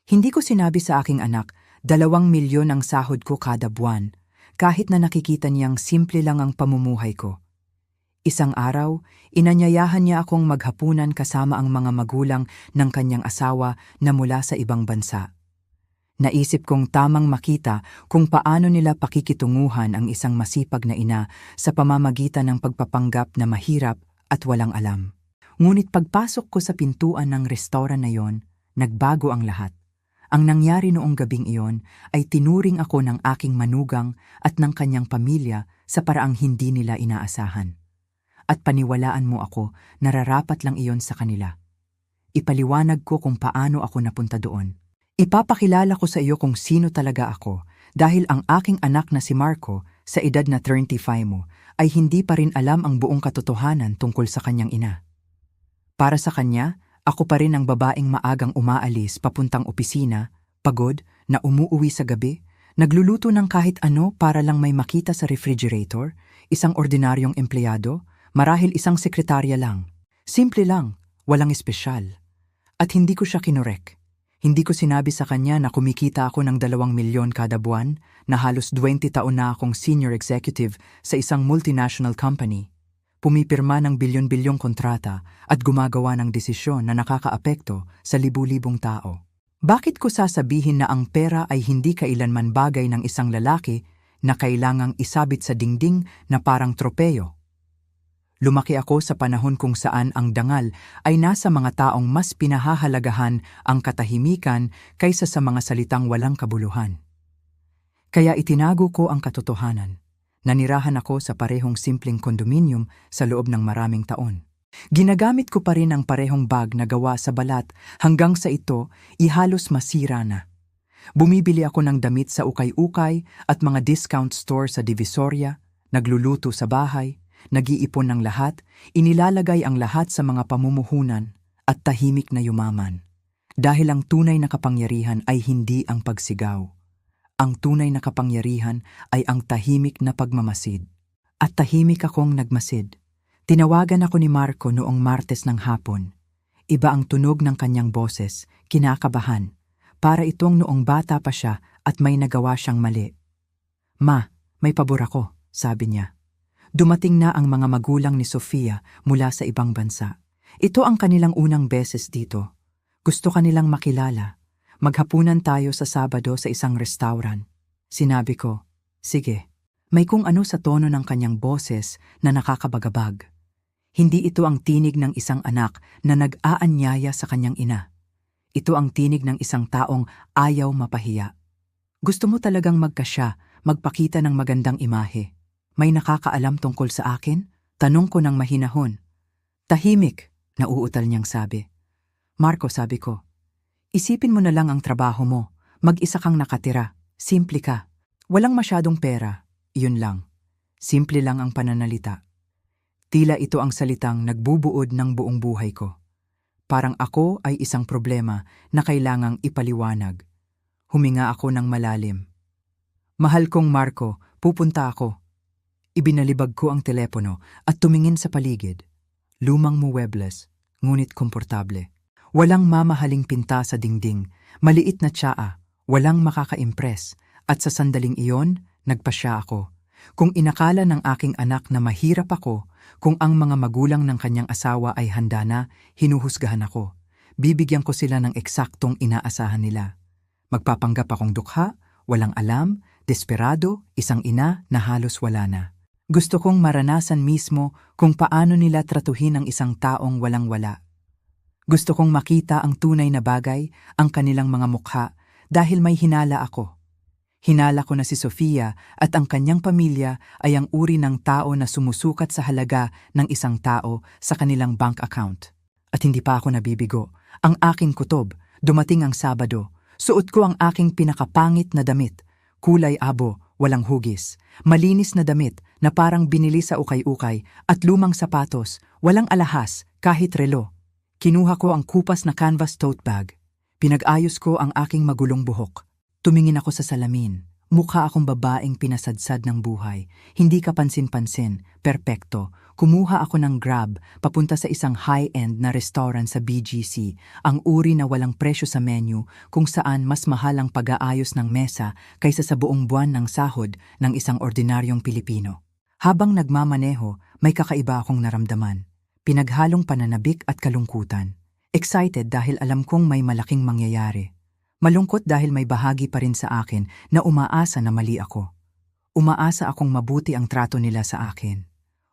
Hindi ko sinabi sa aking anak, 2 milyon ang sahod ko kada buwan, kahit na nakikita niyang simple lang ang pamumuhay ko. Isang araw, inanyayahan niya akong maghapunan kasama ang mga magulang ng kanyang asawa na mula sa ibang bansa. Naisip kong tamang makita kung paano nila pakikitunguhan ang isang masipag na ina sa pamamagitan ng pagpapanggap na mahirap at walang alam. Ngunit pagpasok ko sa pintuan ng restoran na yon, nagbago ang lahat. Ang nangyari noong gabing iyon ay tinuring ako ng aking manugang at ng kanyang pamilya sa paraang hindi nila inaasahan. At paniwalaan mo ako, nararapat lang iyon sa kanila. Ipaliwanag ko kung paano ako napunta doon. Ipapakilala ko sa iyo kung sino talaga ako dahil ang aking anak na si Marco sa edad na 35 mo ay hindi pa rin alam ang buong katotohanan tungkol sa kanyang ina. Para sa kanya, ako pa rin ang babaeng maagang umaalis papuntang opisina, pagod, na umuuwi sa gabi, nagluluto ng kahit ano para lang may makita sa refrigerator, isang ordinaryong empleyado, marahil isang sekretarya lang. Simple lang, walang espesyal. At hindi ko siya kinorek. Hindi ko sinabi sa kanya na kumikita ako ng 2 milyon kada buwan, na halos 20 taon na akong senior executive sa isang multinational company. Pumipirma ng bilyon-bilyong kontrata at gumagawa ng desisyon na nakakaapekto sa libu-libong tao. Bakit ko sasabihin na ang pera ay hindi kailanman bagay ng isang lalaki na kailangang isabit sa dingding na parang tropeyo? Lumaki ako sa panahon kung saan ang dangal ay nasa mga taong mas pinahahalagahan ang katahimikan kaysa sa mga salitang walang kabuluhan. Kaya itinago ko ang katotohanan. Nanirahan ako sa parehong simpleng kondominium sa loob ng maraming taon. Ginagamit ko pa rin ang parehong bag na gawa sa balat hanggang sa ito ihalos masira na. Bumibili ako ng damit sa ukay-ukay at mga discount store sa Divisoria, nagluluto sa bahay, nag-iipon ng lahat, inilalagay ang lahat sa mga pamumuhunan at tahimik na yumaman. Dahil ang tunay na kapangyarihan ay hindi ang pagsigaw. Ang tunay na kapangyarihan ay ang tahimik na pagmamasid. At tahimik akong nagmasid. Tinawagan ako ni Marco noong Martes ng hapon. Iba ang tunog ng kanyang boses, kinakabahan. Para itong noong bata pa siya at may nagawa siyang mali. "Ma, may pabor ako," sabi niya. Dumating na ang mga magulang ni Sofia mula sa ibang bansa. Ito ang kanilang unang beses dito. Gusto kanilang makilala. Maghapunan tayo sa Sabado sa isang restaurant. Sinabi ko, "Sige." May kung ano sa tono ng kanyang boses na nakakabagabag. Hindi ito ang tinig ng isang anak na nag-aanyaya sa kanyang ina. Ito ang tinig ng isang taong ayaw mapahiya. "Gusto mo talagang magkasya, magpakita ng magandang imahe? May nakakaalam tungkol sa akin?" Tanong ko ng mahinahon. "Tahimik," nauutal niyang sabi. "Marco," sabi ko, "isipin mo na lang ang trabaho mo. Mag-isa kang nakatira. Simple ka. Walang masyadong pera. Iyon lang. Simple lang ang pananalita." Tila ito ang salitang nagbubuod ng buong buhay ko. Parang ako ay isang problema na kailangang ipaliwanag. Huminga ako ng malalim. "Mahal kong Marco, pupunta ako." Ibinalibag ko ang telepono at tumingin sa paligid. Lumang muwebles, ngunit komportable. Walang mamahaling pinta sa dingding, maliit na tsaa, walang makaka-impress, at sa sandaling iyon, nagpasya ako. Kung inakala ng aking anak na mahirap ako, kung ang mga magulang ng kanyang asawa ay handa na, hinuhusgahan ako. Bibigyan ko sila ng eksaktong inaasahan nila. Magpapanggap akong dukha, walang alam, desperado, isang ina na halos wala na. Gusto kong maranasan mismo kung paano nila tratuhin ang isang taong walang-wala. Gusto kong makita ang tunay na bagay, ang kanilang mga mukha, dahil may hinala ako. Hinala ko na si Sofia at ang kanyang pamilya ay ang uri ng tao na sumusukat sa halaga ng isang tao sa kanilang bank account. At hindi pa ako nabibigo. Ang aking kutob, dumating ang Sabado. Suot ko ang aking pinakapangit na damit. Kulay abo, walang hugis. Malinis na damit na parang binili sa ukay-ukay at lumang sapatos, walang alahas, kahit relo. Kinuha ko ang kupas na canvas tote bag. Pinag-ayos ko ang aking magulong buhok. Tumingin ako sa salamin. Mukha akong babaeng pinasadsad ng buhay. Hindi kapansin-pansin, perpekto. Kumuha ako ng Grab papunta sa isang high-end na restaurant sa BGC, ang uri na walang presyo sa menu kung saan mas mahal ang pag-aayos ng mesa kaysa sa buong buwan ng sahod ng isang ordinaryong Pilipino. Habang nagmamaneho, may kakaiba akong naramdaman. Pinaghalong pananabik at kalungkutan. Excited dahil alam kong may malaking mangyayari. Malungkot dahil may bahagi pa rin sa akin na umaasa na mali ako. Umaasa akong mabuti ang trato nila sa akin.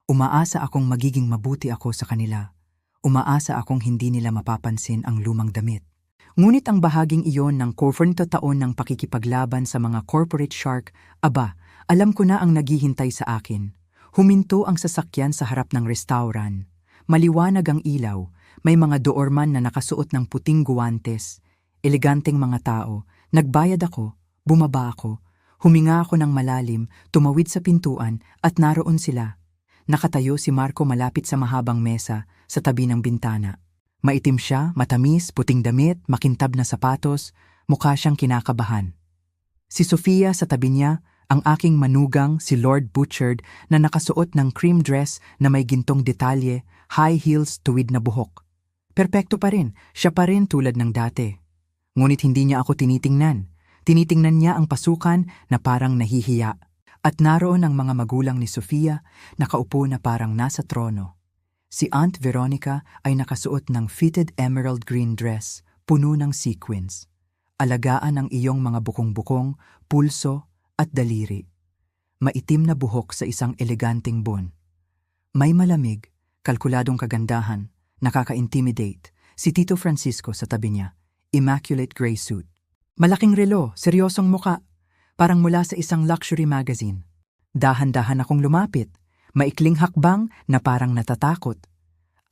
Umaasa akong magiging mabuti ako sa kanila. Umaasa akong hindi nila mapapansin ang lumang damit. Ngunit ang bahaging iyon ng 40 taon ng pakikipaglaban sa mga corporate shark, alam ko na ang naghihintay sa akin. Huminto ang sasakyan sa harap ng restaurant. Maliwanag ang ilaw, may mga doorman na nakasuot ng puting guwantes. Eleganteng mga tao, nagbayad ako, bumaba ako, huminga ako ng malalim, tumawid sa pintuan at naroon sila. Nakatayo si Marco malapit sa mahabang mesa sa tabi ng bintana. Maitim siya, matamis, puting damit, makintab na sapatos, mukha siyang kinakabahan. Si Sofia sa tabi niya, ang aking manugang si Lord Butcherd na nakasuot ng cream dress na may gintong detalye, high heels, tuwid na buhok. Perpekto pa rin, siya pa rin tulad ng dati. Ngunit hindi niya ako tinitingnan. Tinitingnan niya ang pasukan na parang nahihiya. At naroon ang mga magulang ni Sofia, nakaupo na parang nasa trono. Si Aunt Veronica ay nakasuot ng fitted emerald green dress, puno ng sequins. Alagaan ang iyong mga bukong-bukong, pulso at daliri. Maitim na buhok sa isang eleganteng bon. May malamig, kalkuladong kagandahan, nakaka-intimidate, si Tito Francisco sa tabi niya, immaculate gray suit. Malaking relo, seryosong muka, parang mula sa isang luxury magazine. Dahan-dahan akong lumapit, maikling hakbang na parang natatakot.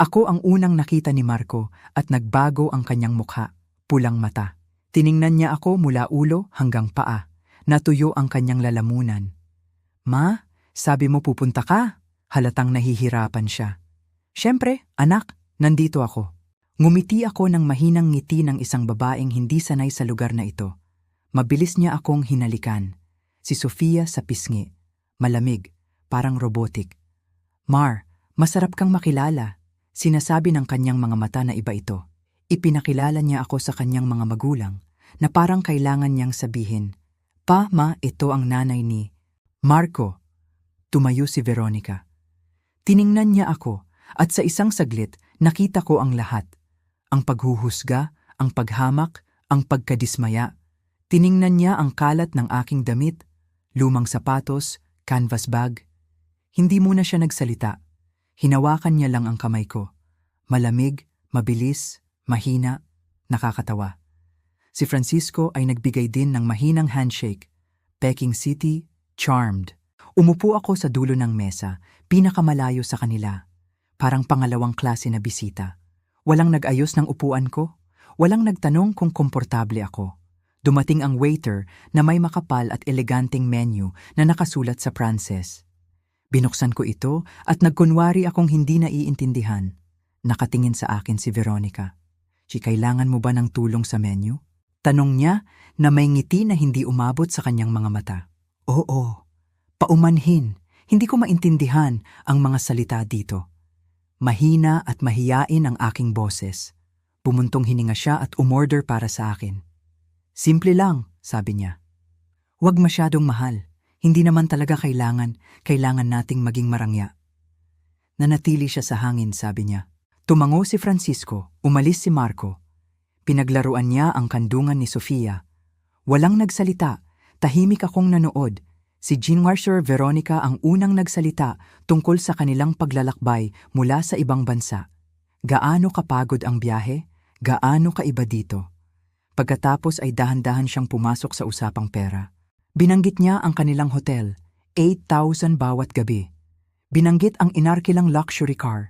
Ako ang unang nakita ni Marco at nagbago ang kanyang mukha, pulang mata. Tiningnan niya ako mula ulo hanggang paa. Natuyo ang kanyang lalamunan. Ma, sabi mo pupunta ka? Halatang nahihirapan siya. Siyempre, anak, nandito ako. Ngumiti ako ng mahinang ngiti ng isang babaeng hindi sanay sa lugar na ito. Mabilis niya akong hinalikan. Si Sofia sa pisngi. Malamig, parang robotic. Mar, masarap kang makilala. Sinasabi ng kanyang mga mata na iba ito. Ipinakilala niya ako sa kanyang mga magulang na parang kailangan niyang sabihin, Pa, ma, ito ang nanay ni Marco. Tumayo si Veronica. Tiningnan niya ako at sa isang saglit nakita ko ang lahat. Ang paghuhusga, ang paghamak, ang pagkadismaya. Tiningnan niya ang kalat ng aking damit, lumang sapatos, canvas bag. Hindi muna siya nagsalita. Hinawakan niya lang ang kamay ko. Malamig, mabilis, mahina, nakakatawa. Si Francisco ay nagbigay din ng mahinang handshake. Peking City, charmed. Umupo ako sa dulo ng mesa, pinakamalayo sa kanila. Parang pangalawang klase na bisita. Walang nag-ayos ng upuan ko. Walang nagtanong kung komportable ako. Dumating ang waiter na may makapal at eleganteng menu na nakasulat sa Pranses. Binuksan ko ito at nagkunwari akong hindi naiintindihan. Nakatingin sa akin si Veronica. Kailangan mo ba ng tulong sa menu? Tanong niya na may ngiti na hindi umabot sa kanyang mga mata. Oo, paumanhin, hindi ko maintindihan ang mga salita dito. Mahina at mahiyain ang aking boses. Bumuntong hininga siya at umorder para sa akin. Simple lang, sabi niya. Huwag masyadong mahal, hindi naman talaga kailangan nating maging marangya. Nanatili siya sa hangin, sabi niya. Tumango si Francisco, umalis si Marco. Pinaglaruan niya ang kandungan ni Sofia. Walang nagsalita, tahimik akong nanood. Si Jean-Marcel Veronica ang unang nagsalita tungkol sa kanilang paglalakbay mula sa ibang bansa. Gaano kapagod ang biyahe? Gaano kaiba dito? Pagkatapos ay dahan-dahan siyang pumasok sa usapang pera. Binanggit niya ang kanilang hotel, 8,000 bawat gabi. Binanggit ang inarkilang luxury car.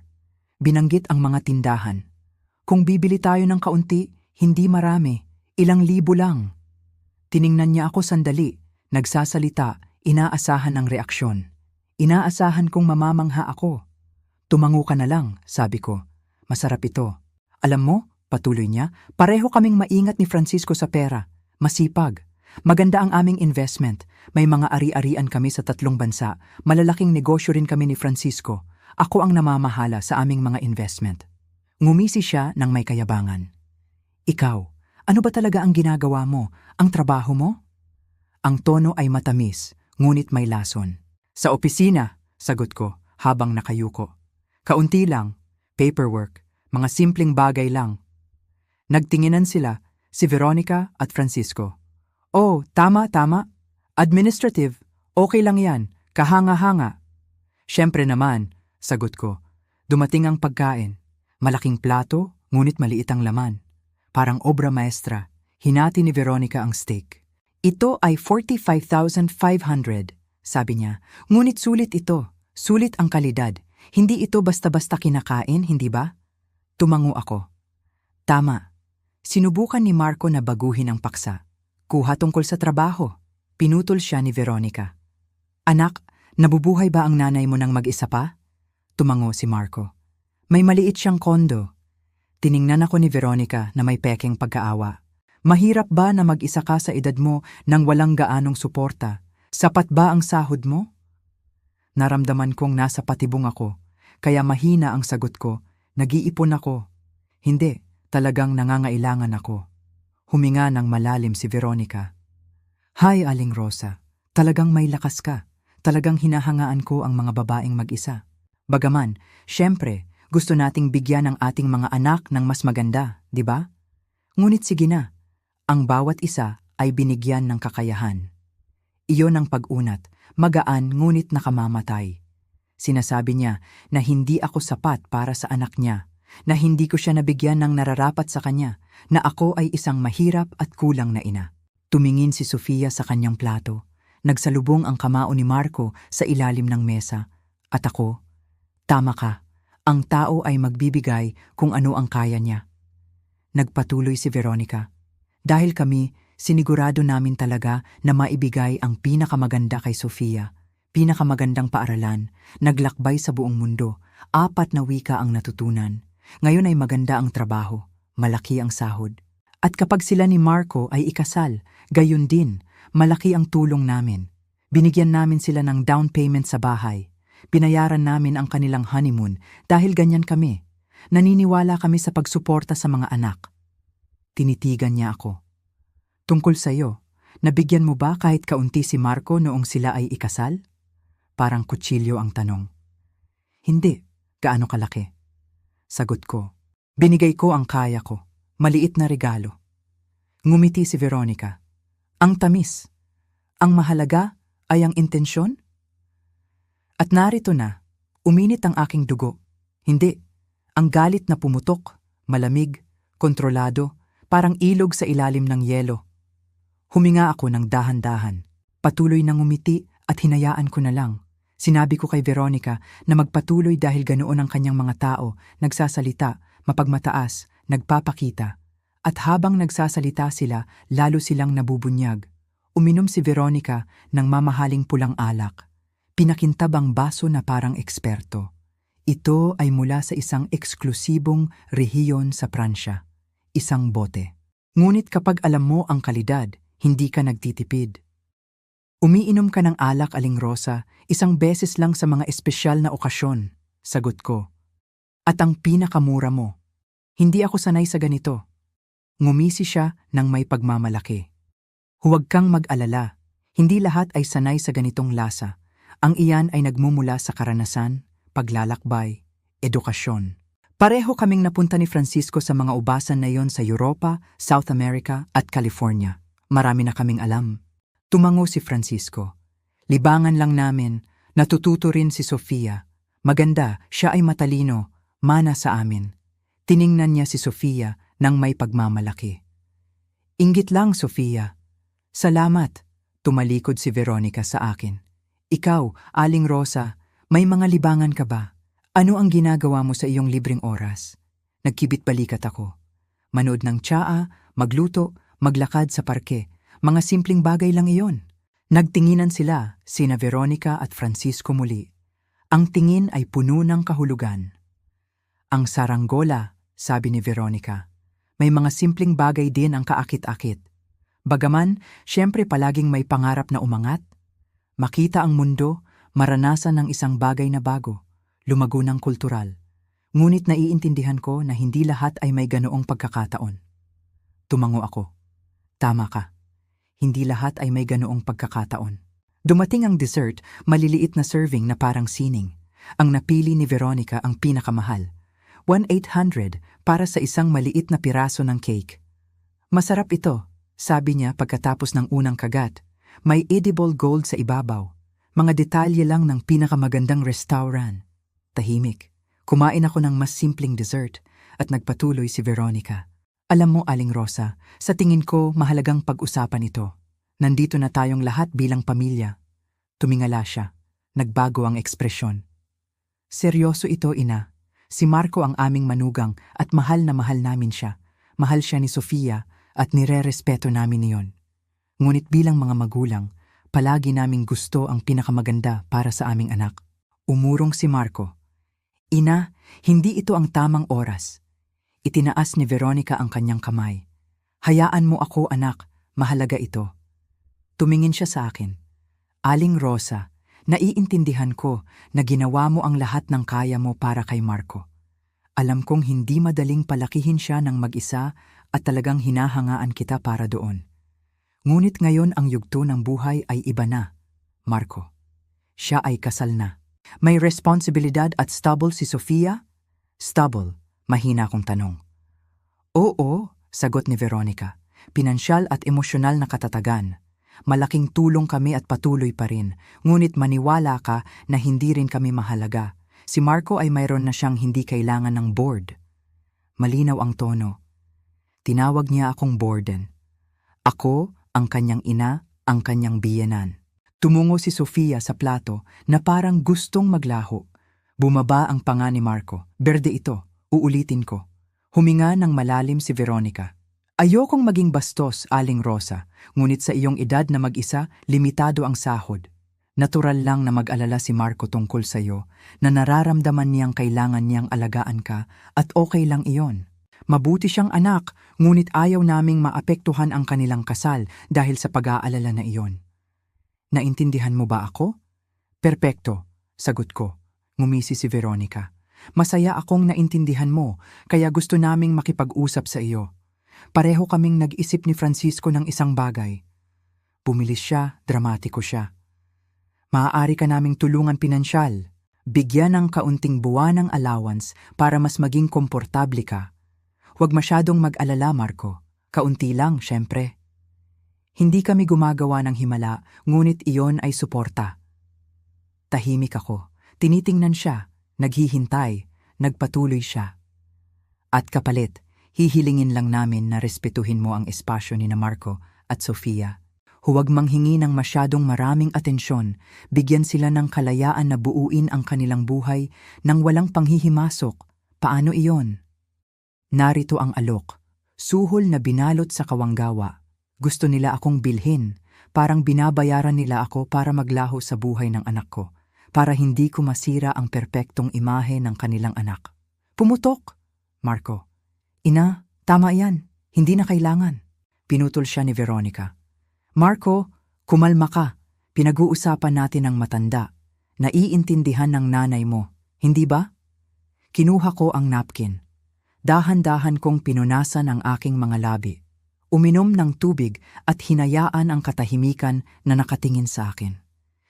Binanggit ang mga tindahan. Kung bibili tayo ng kaunti, hindi marami, ilang libo lang. Tiningnan niya ako sandali, nagsasalita, inaasahan ang reaksyon. Inaasahan kong mamamangha ako. Tumango ka na lang, sabi ko. Masarap ito. Alam mo, patuloy niya, pareho kaming maingat ni Francisco sa pera. Masipag. Maganda ang aming investment. May mga ari-arian kami sa 3 bansa. Malalaking negosyo rin kami ni Francisco. Ako ang namamahala sa aming mga investment. Ngumisi siya ng may kayabangan. Ikaw, ano ba talaga ang ginagawa mo? Ang trabaho mo? Ang tono ay matamis, ngunit may lason. Sa opisina, sagot ko, habang nakayuko. Kaunti lang, paperwork, mga simpleng bagay lang. Nagtinginan sila, si Veronica at Francisco. Oh, tama. Administrative, okay lang yan, kahanga-hanga. Siyempre naman, sagot ko. Dumating ang pagkain. Malaking plato, ngunit maliit ang laman. Parang obra maestra, hinati ni Veronica ang steak. Ito ay 45,500, sabi niya. Ngunit sulit ito, sulit ang kalidad. Hindi ito basta-basta kinakain, hindi ba? Tumango ako. Tama. Sinubukan ni Marco na baguhin ang paksa. Kuha tungkol sa trabaho. Pinutol siya ni Veronica. Anak, nabubuhay ba ang nanay mo nang mag-isa pa? Tumango si Marco. May maliit siyang kondo. Tiningnan ako ni Veronica na may pekeng pagkaawa. Mahirap ba na mag-isa ka sa edad mo nang walang gaanong suporta? Sapat ba ang sahod mo? Naramdaman kong nasa patibong ako, kaya mahina ang sagot ko. Nag-iipon ako. Hindi, talagang nangangailangan ako. Huminga ng malalim si Veronica. Hay, Aling Rosa, talagang may lakas ka. Talagang hinahangaan ko ang mga babaeng mag-isa. Bagaman, syempre, gusto nating bigyan ng ating mga anak ng mas maganda, di ba? Ngunit sige na, ang bawat isa ay binigyan ng kakayahan. Iyon ang pag-unat, magaan ngunit nakamamatay. Sinasabi niya na hindi ako sapat para sa anak niya, na hindi ko siya nabigyan ng nararapat sa kanya, na ako ay isang mahirap at kulang na ina. Tumingin si Sofia sa kanyang plato. Nagsalubong ang kamao ni Marco sa ilalim ng mesa. At ako, tama ka, ang tao ay magbibigay kung ano ang kaya niya. Nagpatuloy si Veronica. Dahil kami, sinigurado namin talaga na maibigay ang pinakamaganda kay Sofia. Pinakamagandang paaralan, naglakbay sa buong mundo, 4 na wika ang natutunan. Ngayon ay maganda ang trabaho, malaki ang sahod. At kapag sila ni Marco ay ikasal, gayon din, malaki ang tulong namin. Binigyan namin sila ng down payment sa bahay. Pinayaran namin ang kanilang honeymoon dahil ganyan kami. Naniniwala kami sa pagsuporta sa mga anak. Tinitigan niya ako. Tungkol sa'yo, nabigyan mo ba kahit kaunti si Marco noong sila ay ikasal? Parang kutsilyo ang tanong. Hindi, gaano kalaki? Sagot ko, binigay ko ang kaya ko, maliit na regalo. Ngumiti si Veronica. Ang tamis. Ang mahalaga ay ang intensyon? At narito na, uminit ang aking dugo. Hindi, ang galit na pumutok, malamig, kontrolado, parang ilog sa ilalim ng yelo. Huminga ako ng dahan-dahan, patuloy na ngumiti at hinayaan ko na lang. Sinabi ko kay Veronica na magpatuloy dahil ganoon ang kanyang mga tao, nagsasalita, mapagmataas, nagpapakita. At habang nagsasalita sila, lalo silang nabubunyag. Uminom si Veronica ng mamahaling pulang alak. Pinakintab ang baso na parang eksperto. Ito ay mula sa isang eksklusibong rehiyon sa Pransya. Isang bote. Ngunit kapag alam mo ang kalidad, hindi ka nagtitipid. Umiinom ka ng alak, Aling Rosa, isang beses lang sa mga espesyal na okasyon, sagot ko. At ang pinakamura mo. Hindi ako sanay sa ganito. Ngumisi siya ng may pagmamalaki. Huwag kang mag-alala, hindi lahat ay sanay sa ganitong lasa. Ang iyan ay nagmumula sa karanasan, paglalakbay, edukasyon. Pareho kaming napunta ni Francisco sa mga ubasan na iyon sa Europa, South America at California. Marami na kaming alam. Tumango si Francisco. Libangan lang namin, natututo rin si Sofia. Maganda, siya ay matalino, mana sa amin. Tiningnan niya si Sofia nang may pagmamalaki. Inggit lang, Sofia. Salamat, tumalikod si Veronica sa akin. Ikaw, Aling Rosa, may mga libangan ka ba? Ano ang ginagawa mo sa iyong libreng oras? Nagkibit-balikat ako. Manood ng tsaa, magluto, maglakad sa parke. Mga simpleng bagay lang iyon. Nagtinginan sila, sina Veronica at Francisco muli. Ang tingin ay puno ng kahulugan. Ang saranggola, sabi ni Veronica. May mga simpleng bagay din ang kaakit-akit. Bagaman, siyempre palaging may pangarap na umangat. Makita ang mundo, maranasan ng isang bagay na bago, lumago ng kultural. Ngunit naiintindihan ko na hindi lahat ay may ganoong pagkakataon. Tumango ako. Tama ka. Hindi lahat ay may ganoong pagkakataon. Dumating ang dessert, maliliit na serving na parang sining. Ang napili ni Veronica ang pinakamahal. 1,800 para sa isang maliit na piraso ng cake. Masarap ito, sabi niya pagkatapos ng unang kagat. May edible gold sa ibabaw. Mga detalye lang ng pinakamagandang restaurant. Tahimik. Kumain ako ng mas simpleng dessert at nagpatuloy si Veronica. Alam mo, Aling Rosa, sa tingin ko mahalagang pag-usapan ito. Nandito na tayong lahat bilang pamilya. Tumingala siya. Nagbago ang ekspresyon. Seryoso ito, ina. Si Marco ang aming manugang at mahal na mahal namin siya. Mahal siya ni Sofia at nire-respeto namin iyon. Ngunit bilang mga magulang, palagi naming gusto ang pinakamaganda para sa aming anak. Umurong si Marco. Ina, hindi ito ang tamang oras. Itinaas ni Veronica ang kanyang kamay. Hayaan mo ako, anak. Mahalaga ito. Tumingin siya sa akin. Aling Rosa, naiintindihan ko na ginawa mo ang lahat ng kaya mo para kay Marco. Alam kong hindi madaling palakihin siya ng mag-isa at talagang hinahangaan kita para doon. Ngunit ngayon ang yugto ng buhay ay iba na, Marco. Siya ay kasal na. May responsibilidad at stable si Sofia? Stable, mahina kong tanong. Oo, sagot ni Veronica. Pinansyal at emosyonal na katatagan. Malaking tulong kami at patuloy pa rin, ngunit maniwala ka na hindi rin kami mahalaga. Si Marco ay mayroon na siyang hindi kailangan ng board. Malinaw ang tono. Tinawag niya akong Borden. Ako, ang kanyang ina, ang kanyang biyenan. Tumungo si Sofia sa plato na parang gustong maglaho. Bumaba ang panga ni Marco. Berde ito, uulitin ko. Huminga ng malalim si Veronica. Ayokong maging bastos, Aling Rosa, ngunit sa iyong edad na mag-isa, limitado ang sahod. Natural lang na mag-alala si Marco tungkol sa iyo, na nararamdaman niyang kailangan niyang alagaan ka at okay lang iyon. Mabuti siyang anak, ngunit ayaw naming maapektuhan ang kanilang kasal dahil sa pag-aalala na iyon. Naintindihan mo ba ako? Perpekto, sagot ko. Ngumisi si Veronica. Masaya akong naintindihan mo, kaya gusto naming makipag-usap sa iyo. Pareho kaming nag-isip ni Francisco ng isang bagay. Bumilis siya, dramatiko siya. Maaari ka naming tulungan pinansyal. Bigyan ng kaunting buwan ng allowance para mas maging komportable ka. Huwag masyadong mag-alala, Marco. Kaunti lang, syempre. Hindi kami gumagawa ng himala, ngunit iyon ay suporta. Tahimik ako. Tinitingnan siya, naghihintay, nagpatuloy siya. At kapalit, hihilingin lang namin na respetuhin mo ang espasyo ni na Marco at Sofia. Huwag manghingi ng masyadong maraming atensyon, bigyan sila ng kalayaan na buuin ang kanilang buhay nang walang panghihimasok. Paano iyon? Narito ang alok, suhol na binalot sa kawanggawa. Gusto nila akong bilhin, parang binabayaran nila ako para maglaho sa buhay ng anak ko, para hindi ko masira ang perpektong imahe ng kanilang anak. Pumutok, Marco. Ina, tama yan. Hindi na kailangan. Pinutol siya ni Veronica. Marco, kumalma ka. Pinag-uusapan natin ang matanda. Naiintindihan ng nanay mo, hindi ba? Kinuha ko ang napkin. Dahan-dahan kong pinunasan ang aking mga labi. Uminom ng tubig at hinayaan ang katahimikan na nakatingin sa akin.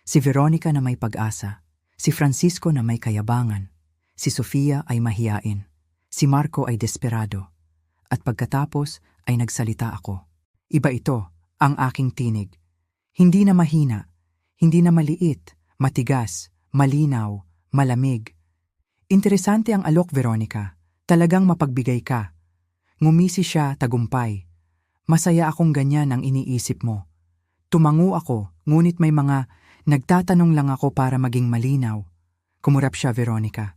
Si Veronica na may pag-asa. Si Francisco na may kayabangan. Si Sofia ay mahiyain. Si Marco ay desperado. At pagkatapos ay nagsalita ako. Iba ito, ang aking tinig. Hindi na mahina, hindi na maliit, matigas, malinaw, malamig. Interesante ang alok, Veronica. Talagang mapagbigay ka. Ngumisi siya, tagumpay. Masaya akong ganyan ang iniisip mo. Tumango ako, ngunit may mga nagtatanong lang ako para maging malinaw. Kumurap siya, Veronica.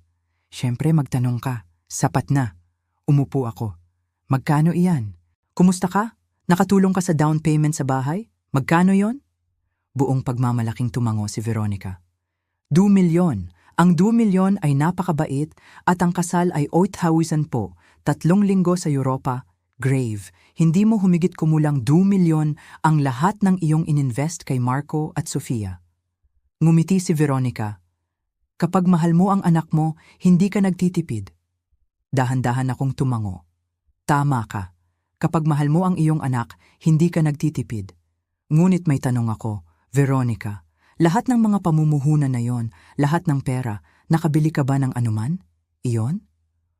Siyempre magtanong ka. Sapat na. Umupo ako. Magkano iyan? Kumusta ka? Nakatulong ka sa down payment sa bahay? Magkano yon? Buong pagmamalaking tumango si Veronica. 2 milyon. Ang 2 milyon ay napakabait at ang kasal ay 8,000 po. 3 linggo sa Europa. Grave, hindi mo humigit kumulang 2 milyon ang lahat ng iyong ininvest kay Marco at Sofia. Ngumiti si Veronica. Kapag mahal mo ang anak mo, hindi ka nagtitipid. Dahan-dahan akong tumango. Tama ka. Kapag mahal mo ang iyong anak, hindi ka nagtitipid. Ngunit may tanong ako, Veronica, lahat ng mga pamumuhunan na yon, lahat ng pera, nakabili ka ba ng anuman? Iyon?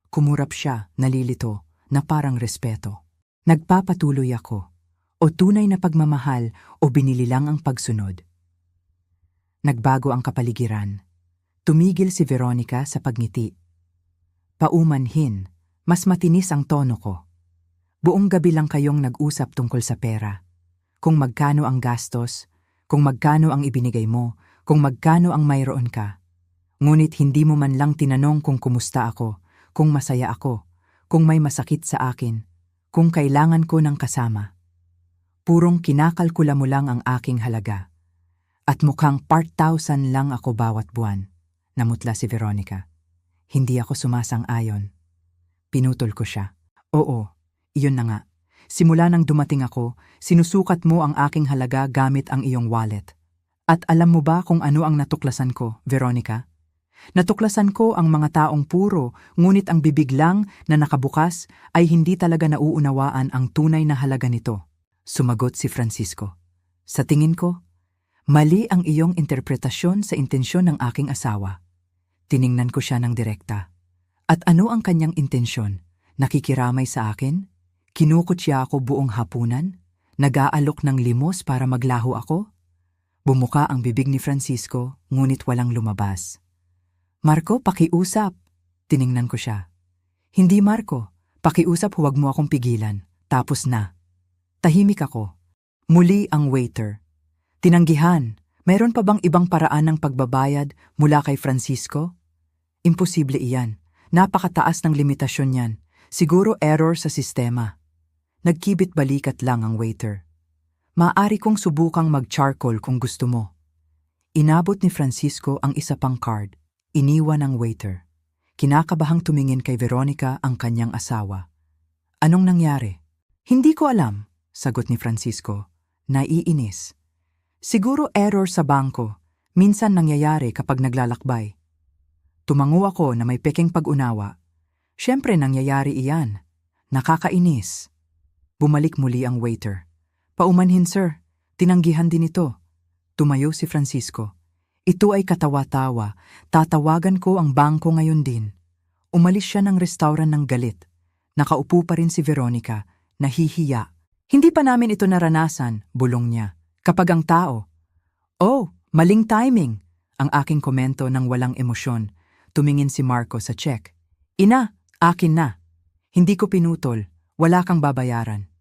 Kumurap siya, nalilito, na parang respeto. Nagpapatuloy ako. O tunay na pagmamahal o binili lang ang pagsunod. Nagbago ang kapaligiran. Tumigil si Veronica sa pagngiti. Paumanhin, mas matinis ang tono ko. Buong gabi lang kayong nag-usap tungkol sa pera. Kung magkano ang gastos, kung magkano ang ibinigay mo, kung magkano ang mayroon ka. Ngunit hindi mo man lang tinanong kung kumusta ako, kung masaya ako, kung may masakit sa akin, kung kailangan ko ng kasama. Purong kinakalkula mo lang ang aking halaga. At mukhang part thousand lang ako bawat buwan, namutla si Veronica. Hindi ako sumasang-ayon. Pinutol ko siya. Oo, iyon na nga. Simula nang dumating ako, sinusukat mo ang aking halaga gamit ang iyong wallet. At alam mo ba kung ano ang natuklasan ko, Veronica? Natuklasan ko ang mga taong puro, ngunit ang bibig lang na nakabukas ay hindi talaga nauunawaan ang tunay na halaga nito. Sumagot si Francisco. Sa tingin ko, mali ang iyong interpretasyon sa intensyon ng aking asawa. Tiningnan ko siya ng direkta. At ano ang kanyang intensyon? Nakikiramay sa akin? Kinukutya ako buong hapunan? Nag-aalok ng limos para maglaho ako? Bumuka ang bibig ni Francisco, ngunit walang lumabas. Marco, pakiusap. Tiningnan ko siya. Hindi Marco, pakiusap huwag mo akong pigilan. Tapos na. Tahimik ako. Muli ang waiter. Tinanggihan, mayroon pa bang ibang paraan ng pagbabayad mula kay Francisco? Imposible iyan. Napakataas ng limitasyon niyan. Siguro error sa sistema. Nagkibit balikat lang ang waiter. Maaari kong subukang mag-charcoal kung gusto mo. Inabot ni Francisco ang isa pang card. Iniwan ng waiter. Kinakabahang tumingin kay Veronica ang kanyang asawa. Anong nangyari? Hindi ko alam, sagot ni Francisco. Naiinis. Siguro error sa bangko. Minsan nangyayari kapag naglalakbay. Tumango ako na may peking pag-unawa. Siyempre nangyayari iyan. Nakakainis. Bumalik muli ang waiter. Paumanhin sir, tinanggihan din ito. Tumayo si Francisco. Ito ay katawa-tawa, tatawagan ko ang bangko ngayon din. Umalis siya ng restauran ng galit. Nakaupo pa rin si Veronica, nahihiya. Hindi pa namin ito naranasan, bulong niya. Kapag ang tao, oh, maling timing, ang aking komento ng walang emosyon. Tumingin si Marco sa check. Ina, akin na. Hindi ko pinutol, wala kang babayaran.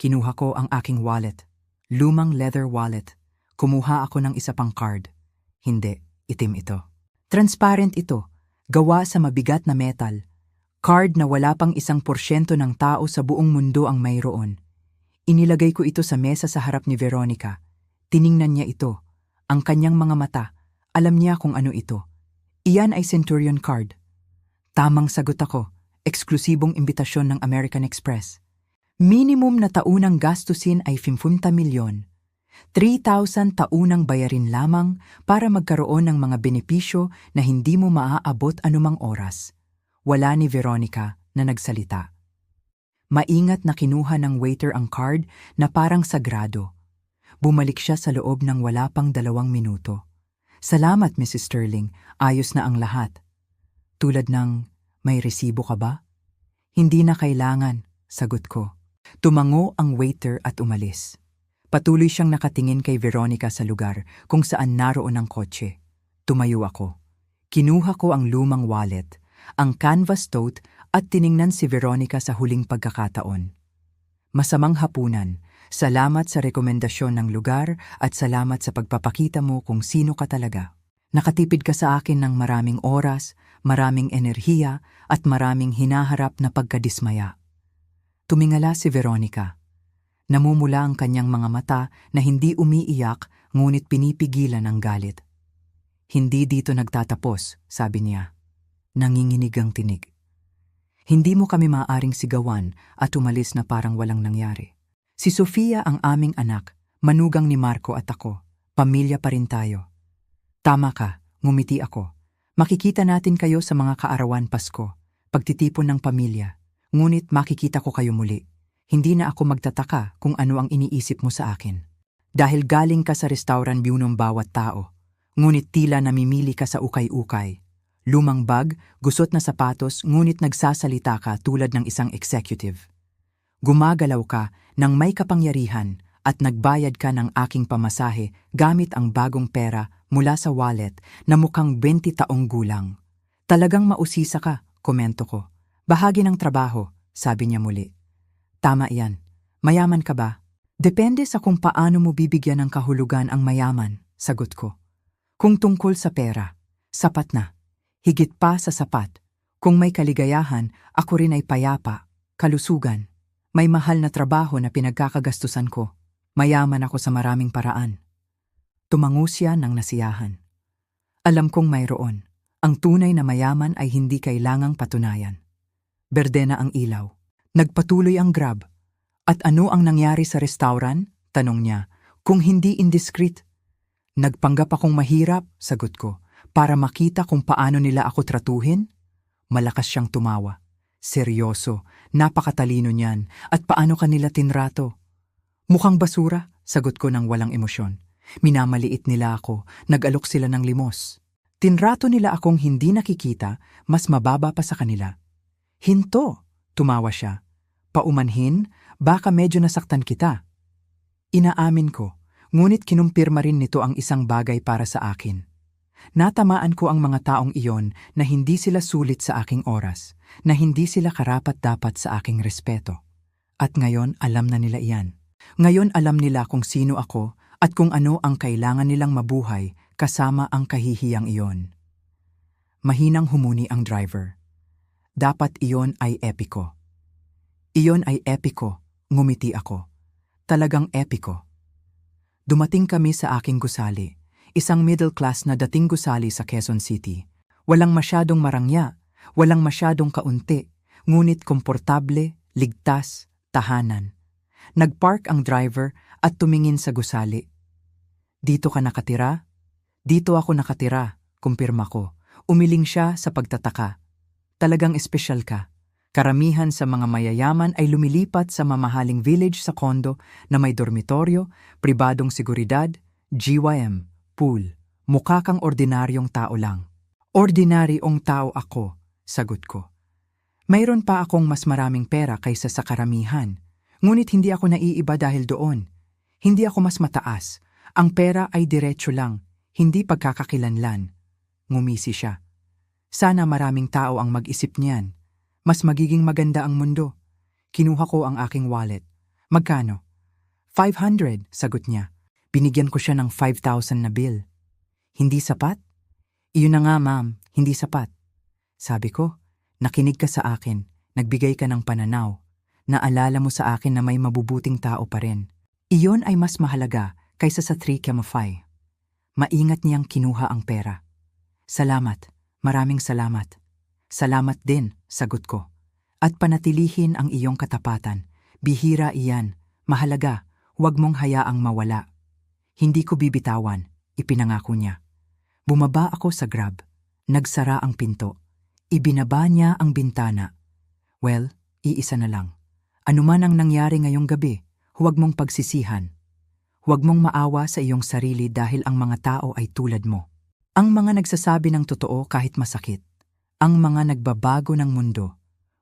Kinuha ko ang aking wallet. Lumang leather wallet. Kumuha ako ng isa pang card. Hindi, itim ito. Transparent ito, gawa sa mabigat na metal. Card na wala pang 1% ng tao sa buong mundo ang mayroon. Inilagay ko ito sa mesa sa harap ni Veronica. Tiningnan niya ito. Ang kanyang mga mata, alam niya kung ano ito. Iyan ay Centurion card. Tamang sagot ako, eksklusibong imbitasyon ng American Express. Minimum na taunang gastusin ay 50 milyon. 3,000 taunang bayarin lamang para magkaroon ng mga benepisyo na hindi mo maaabot anumang oras. Wala ni Veronica na nagsalita. Maingat na kinuha ng waiter ang card na parang sagrado. Bumalik siya sa loob ng wala pang 2 minuto. Salamat, Mrs. Sterling, ayos na ang lahat. Tulad ng, may resibo ka ba? Hindi na kailangan, sagot ko. Tumango ang waiter at umalis. Patuloy siyang nakatingin kay Veronica sa lugar kung saan naroon ang kotse. Tumayo ako. Kinuha ko ang lumang wallet, ang canvas tote at tiningnan si Veronica sa huling pagkakataon. Masamang hapunan, salamat sa rekomendasyon ng lugar at salamat sa pagpapakita mo kung sino ka talaga. Nakatipid ka sa akin ng maraming oras, maraming enerhiya at maraming hinaharap na pagkadismaya. Tumingala si Veronica. Namumula ang kanyang mga mata na hindi umiiyak ngunit pinipigilan ang galit. Hindi dito nagtatapos, sabi niya. Nanginginig ang tinig. Hindi mo kami maaaring sigawan at umalis na parang walang nangyari. Si Sofia ang aming anak, manugang ni Marco at ako. Pamilya pa rin tayo. Tama ka, ngumiti ako. Makikita natin kayo sa mga kaarawan Pasko, pagtitipon ng pamilya. Ngunit makikita ko kayo muli. Hindi na ako magtataka kung ano ang iniisip mo sa akin. Dahil galing ka sa restaurant view ng bawat tao. Ngunit tila namimili ka sa ukay-ukay. Lumang bag, gusot na sapatos, ngunit nagsasalita ka tulad ng isang executive. Gumagalaw ka ng may kapangyarihan at nagbayad ka ng aking pamasahe gamit ang bagong pera mula sa wallet na mukhang 20 taong gulang. Talagang mausisa ka, komento ko. Bahagi ng trabaho, sabi niya muli. Tama yan. Mayaman ka ba? Depende sa kung paano mo bibigyan ng kahulugan ang mayaman, sagot ko. Kung tungkol sa pera, sapat na. Higit pa sa sapat. Kung may kaligayahan, ako rin ay payapa, kalusugan. May mahal na trabaho na pinagkakagastusan ko. Mayaman ako sa maraming paraan. Tumango siya ng nasiyahan. Alam kong mayroon. Ang tunay na mayaman ay hindi kailangang patunayan. Berde na ang ilaw. Nagpatuloy ang Grab. At ano ang nangyari sa restaurant? Tanong niya. Kung hindi indiscreet. Nagpanggap akong mahirap, sagot ko. Para makita kung paano nila ako tratuhin? Malakas siyang tumawa. Seryoso, napakatalino niyan, at paano kanila tinrato? Mukhang basura, sagot ko ng walang emosyon. Minamaliit nila ako, nag-alok sila ng limos. Tinrato nila akong hindi nakikita, mas mababa pa sa kanila. Hinto, tumawa siya. Paumanhin, baka medyo nasaktan kita. Inaamin ko, ngunit kinumpirma rin nito ang isang bagay para sa akin. Natamaan ko ang mga taong iyon na hindi sila sulit sa aking oras, na hindi sila karapat-dapat sa aking respeto. At ngayon alam na nila iyan. Ngayon alam nila kung sino ako at kung ano ang kailangan nilang mabuhay kasama ang kahihiyang iyon. Mahinang humuni ang driver. Dapat iyon ay epiko. Iyon ay epiko, ngumiti ako. Talagang epiko. Dumating kami sa aking gusali. Isang middle class na dating gusali sa Quezon City. Walang masyadong marangya, walang masyadong kaunti, ngunit komportable, ligtas, tahanan. Nagpark ang driver at tumingin sa gusali. Dito ka nakatira? Dito ako nakatira, kumpirma ko. Umiling siya sa pagtataka. Talagang espesyal ka. Karamihan sa mga mayayaman ay lumilipat sa mamahaling village sa kondo na may dormitoryo, pribadong seguridad, GYM, pool. Mukha kang ordinaryong tao lang. Ordinaryong tao ako, sagot ko. Mayroon pa akong mas maraming pera kaysa sa karamihan. Ngunit hindi ako naiiba dahil doon. Hindi ako mas mataas. Ang pera ay diretso lang, hindi pagkakakilanlan. Ngumisi siya. Sana maraming tao ang mag-isip niyan. Mas magiging maganda ang mundo. Kinuha ko ang aking wallet. Magkano? 500, sagot niya. Binigyan ko siya ng 5,000 na bill. Hindi sapat? Iyon na nga, ma'am, hindi sapat. Sabi ko, nakinig ka sa akin, nagbigay ka ng pananaw. Naalala mo sa akin na may mabubuting tao pa rin. Iyon ay mas mahalaga kaysa sa 3 Camafay. Maingat niyang kinuha ang pera. Salamat, maraming salamat. Salamat din, sagot ko. At panatilihin ang iyong katapatan. Bihira iyan, mahalaga, huwag mong hayaang mawala. Hindi ko bibitawan, ipinangako niya. Bumaba ako sa Grab. Nagsara ang pinto. Ibinaba niya ang bintana. Well, iisa na lang. Ano man ang nangyari ngayong gabi, huwag mong pagsisihan. Huwag mong maawa sa iyong sarili dahil ang mga tao ay tulad mo. Ang mga nagsasabi ng totoo kahit masakit. Ang mga nagbabago ng mundo.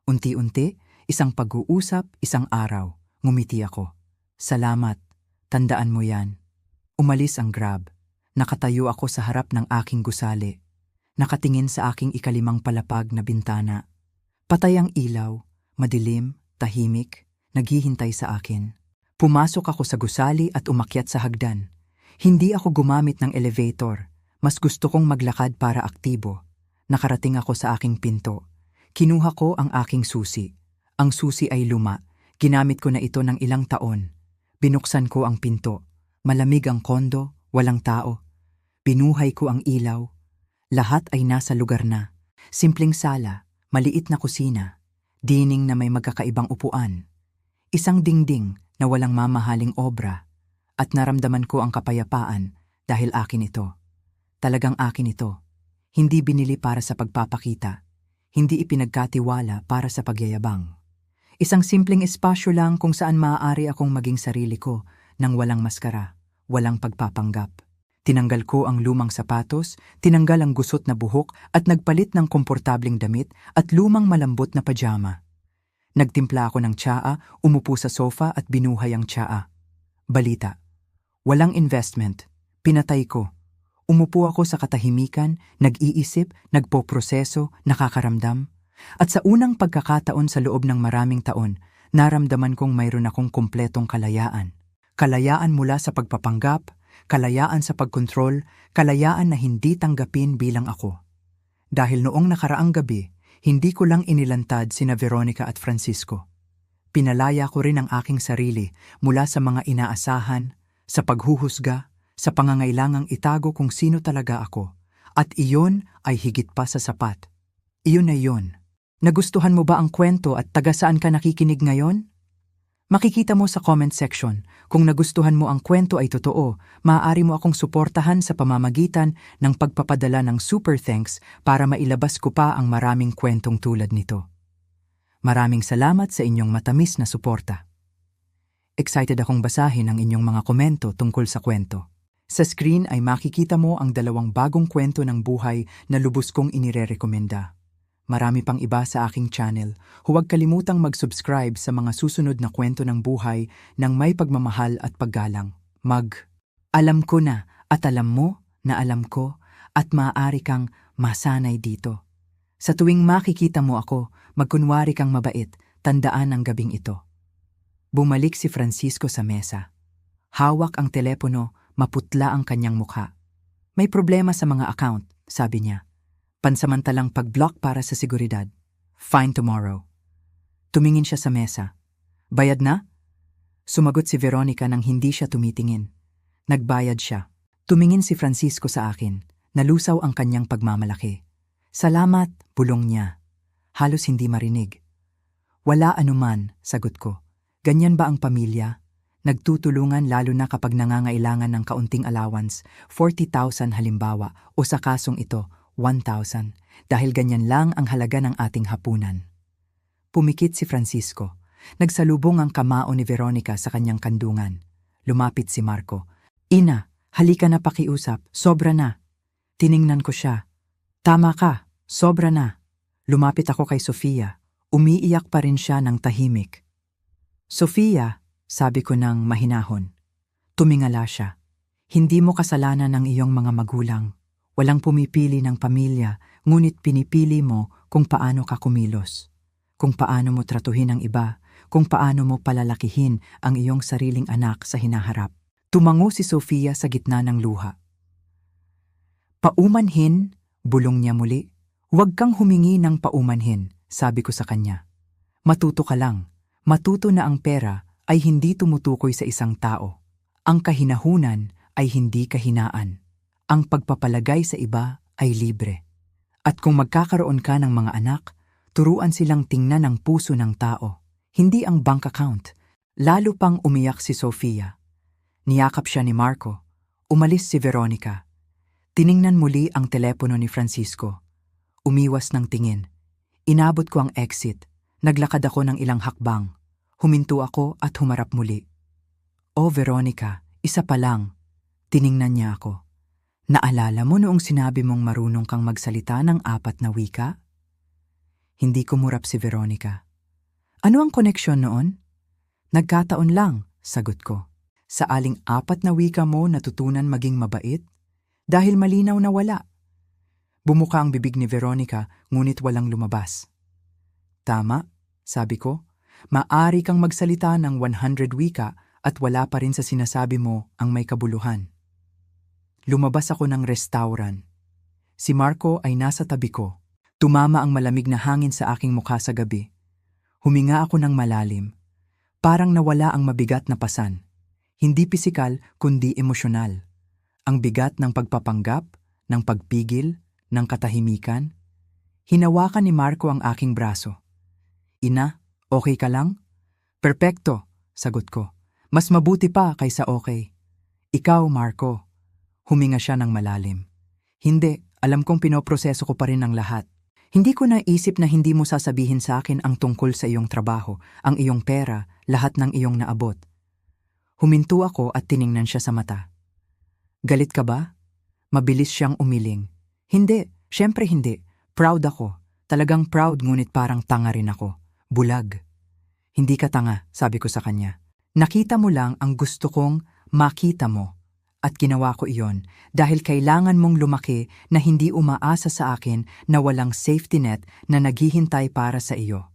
Unti-unti, isang pag-uusap, isang araw. Ngumiti ako. Salamat. Tandaan mo yan. Umalis ang Grab. Nakatayo ako sa harap ng aking gusali. Nakatingin sa aking ikalimang palapag na bintana. Patay ang ilaw, madilim, tahimik, naghihintay sa akin. Pumasok ako sa gusali at umakyat sa hagdan. Hindi ako gumamit ng elevator. Mas gusto kong maglakad para aktibo. Nakarating ako sa aking pinto. Kinuha ko ang aking susi. Ang susi ay luma. Ginamit ko na ito ng ilang taon. Binuksan ko ang pinto. Malamig ang kondo, walang tao. Binuhay ko ang ilaw. Lahat ay nasa lugar na. Simpleng sala, maliit na kusina. Dining na may magkakaibang upuan. Isang dingding na walang mamahaling obra. At naramdaman ko ang kapayapaan dahil akin ito. Talagang akin ito. Hindi binili para sa pagpapakita. Hindi ipinagkatiwala para sa pagyayabang. Isang simpleng espasyo lang kung saan maaari akong maging sarili ko nang walang maskara, walang pagpapanggap. Tinanggal ko ang lumang sapatos, tinanggal ang gusot na buhok at nagpalit ng komportabling damit at lumang malambot na pajama. Nagtimpla ako ng tsaa, umupo sa sofa at binuhay ang tsaa. Balita. Walang investment. Pinatay ko. Umupo ako sa katahimikan, nag-iisip, nagpoproseso, nakakaramdam. At sa unang pagkakataon sa loob ng maraming taon, naramdaman kong mayroon akong kumpletong kalayaan. Kalayaan mula sa pagpapanggap, kalayaan sa pagkontrol, kalayaan na hindi tanggapin bilang ako. Dahil noong nakaraang gabi, hindi ko lang inilantad sina Veronica at Francisco. Pinalaya ko rin ang aking sarili mula sa mga inaasahan, sa paghuhusga, sa pangangailangang itago kung sino talaga ako. At iyon ay higit pa sa sapat. Iyon na iyon. Nagustuhan mo ba ang kwento at taga saan ka nakikinig ngayon? Makikita mo sa comment section. Kung nagustuhan mo ang kwento ay totoo, maaari mo akong suportahan sa pamamagitan ng pagpapadala ng super thanks para mailabas ko pa ang maraming kwentong tulad nito. Maraming salamat sa inyong matamis na suporta. Excited akong basahin ang inyong mga komento tungkol sa kwento. Sa screen ay makikita mo ang 2 bagong kwento ng buhay na lubos kong inirerekomenda. Marami pang iba sa aking channel. Huwag kalimutang mag-subscribe sa mga susunod na kwento ng buhay ng may pagmamahal at paggalang. Alam ko na at alam mo na alam ko at maaari kang masanay dito. Sa tuwing makikita mo ako, magkunwari kang mabait, tandaan ang gabing ito. Bumalik si Francisco sa mesa. Hawak ang telepono, maputla ang kanyang mukha. May problema sa mga account, sabi niya. Pansamantalang pag-block para sa seguridad. Fine tomorrow. Tumingin siya sa mesa. Bayad na? Sumagot si Veronica nang hindi siya tumitingin. Nagbayad siya. Tumingin si Francisco sa akin. Nalusaw ang kanyang pagmamalaki. Salamat, bulong niya. Halos hindi marinig. Wala anuman, sagot ko. Ganyan ba ang pamilya? Nagtutulungan lalo na kapag nangangailangan ng kaunting allowance, 40,000 halimbawa, o sa kasong ito, 1,000, dahil ganyan lang ang halaga ng ating hapunan. Pumikit si Francisco. Nagsalubong ang kamao ni Veronica sa kanyang kandungan. Lumapit si Marco. Ina, halika na pakiusap, sobra na. Tiningnan ko siya. Tama ka, sobra na. Lumapit ako kay Sofia. Umiiyak pa rin siya ng tahimik. Sofia, sabi ko ng mahinahon. Tumingala siya. Hindi mo kasalanan ng iyong mga magulang. Walang pumipili ng pamilya, ngunit pinipili mo kung paano ka kumilos. Kung paano mo tratuhin ang iba, kung paano mo palalakihin ang iyong sariling anak sa hinaharap. Tumango si Sofia sa gitna ng luha. Paumanhin, bulong niya muli. Huwag kang humingi ng paumanhin, sabi ko sa kanya. Matuto ka lang. Matuto na ang pera ay hindi tumutukoy sa isang tao. Ang kahinahunan ay hindi kahinaan. Ang pagpapalagay sa iba ay libre. At kung magkakaroon ka ng mga anak, turuan silang tingnan ang puso ng tao, hindi ang bank account. Lalo pang umiyak si Sofia. Niyakap siya ni Marco. Umalis si Veronica. Tiningnan muli ang telepono ni Francisco. Umiwas ng tingin. Inabot ko ang exit. Naglakad ako ng ilang hakbang. Huminto ako at humarap muli. Oh Veronica, isa pa lang. Tiningnan niya ako. Naalala mo noong sinabi mong marunong kang magsalita ng 4 na wika? Hindi kumurap si Veronica. Ano ang koneksyon noon? Nagkataon lang, sagot ko. Sa aling 4 na wika mo natutunan maging mabait? Dahil malinaw na wala. Bumuka ang bibig ni Veronica, ngunit walang lumabas. Tama, sabi ko. Maari kang magsalita ng 100 wika at wala pa rin sa sinasabi mo ang may kabuluhan. Lumabas ako ng restaurant. Si Marco ay nasa tabi ko. Tumama ang malamig na hangin sa aking mukha sa gabi. Huminga ako ng malalim. Parang nawala ang mabigat na pasan. Hindi pisikal, kundi emosyonal. Ang bigat ng pagpapanggap, ng pagpigil, ng katahimikan. Hinawakan ni Marco ang aking braso. Ina, okay ka lang? Perpekto, sagot ko. Mas mabuti pa kaysa okay. Ikaw, Marco. Huminga siya ng malalim. Hindi, alam kong pinoproseso ko pa rin ang lahat. Hindi ko naisip na hindi mo sasabihin sa akin ang tungkol sa iyong trabaho, ang iyong pera, lahat ng iyong naabot. Huminto ako at tiningnan siya sa mata. Galit ka ba? Mabilis siyang umiling. Hindi, syempre hindi. Proud ako. Talagang proud ngunit parang tanga rin ako. Bulag. Hindi ka tanga, sabi ko sa kanya. Nakita mo lang ang gusto kong makita mo. At ginawa ko iyon dahil kailangan mong lumaki na hindi umaasa sa akin na walang safety net na naghihintay para sa iyo.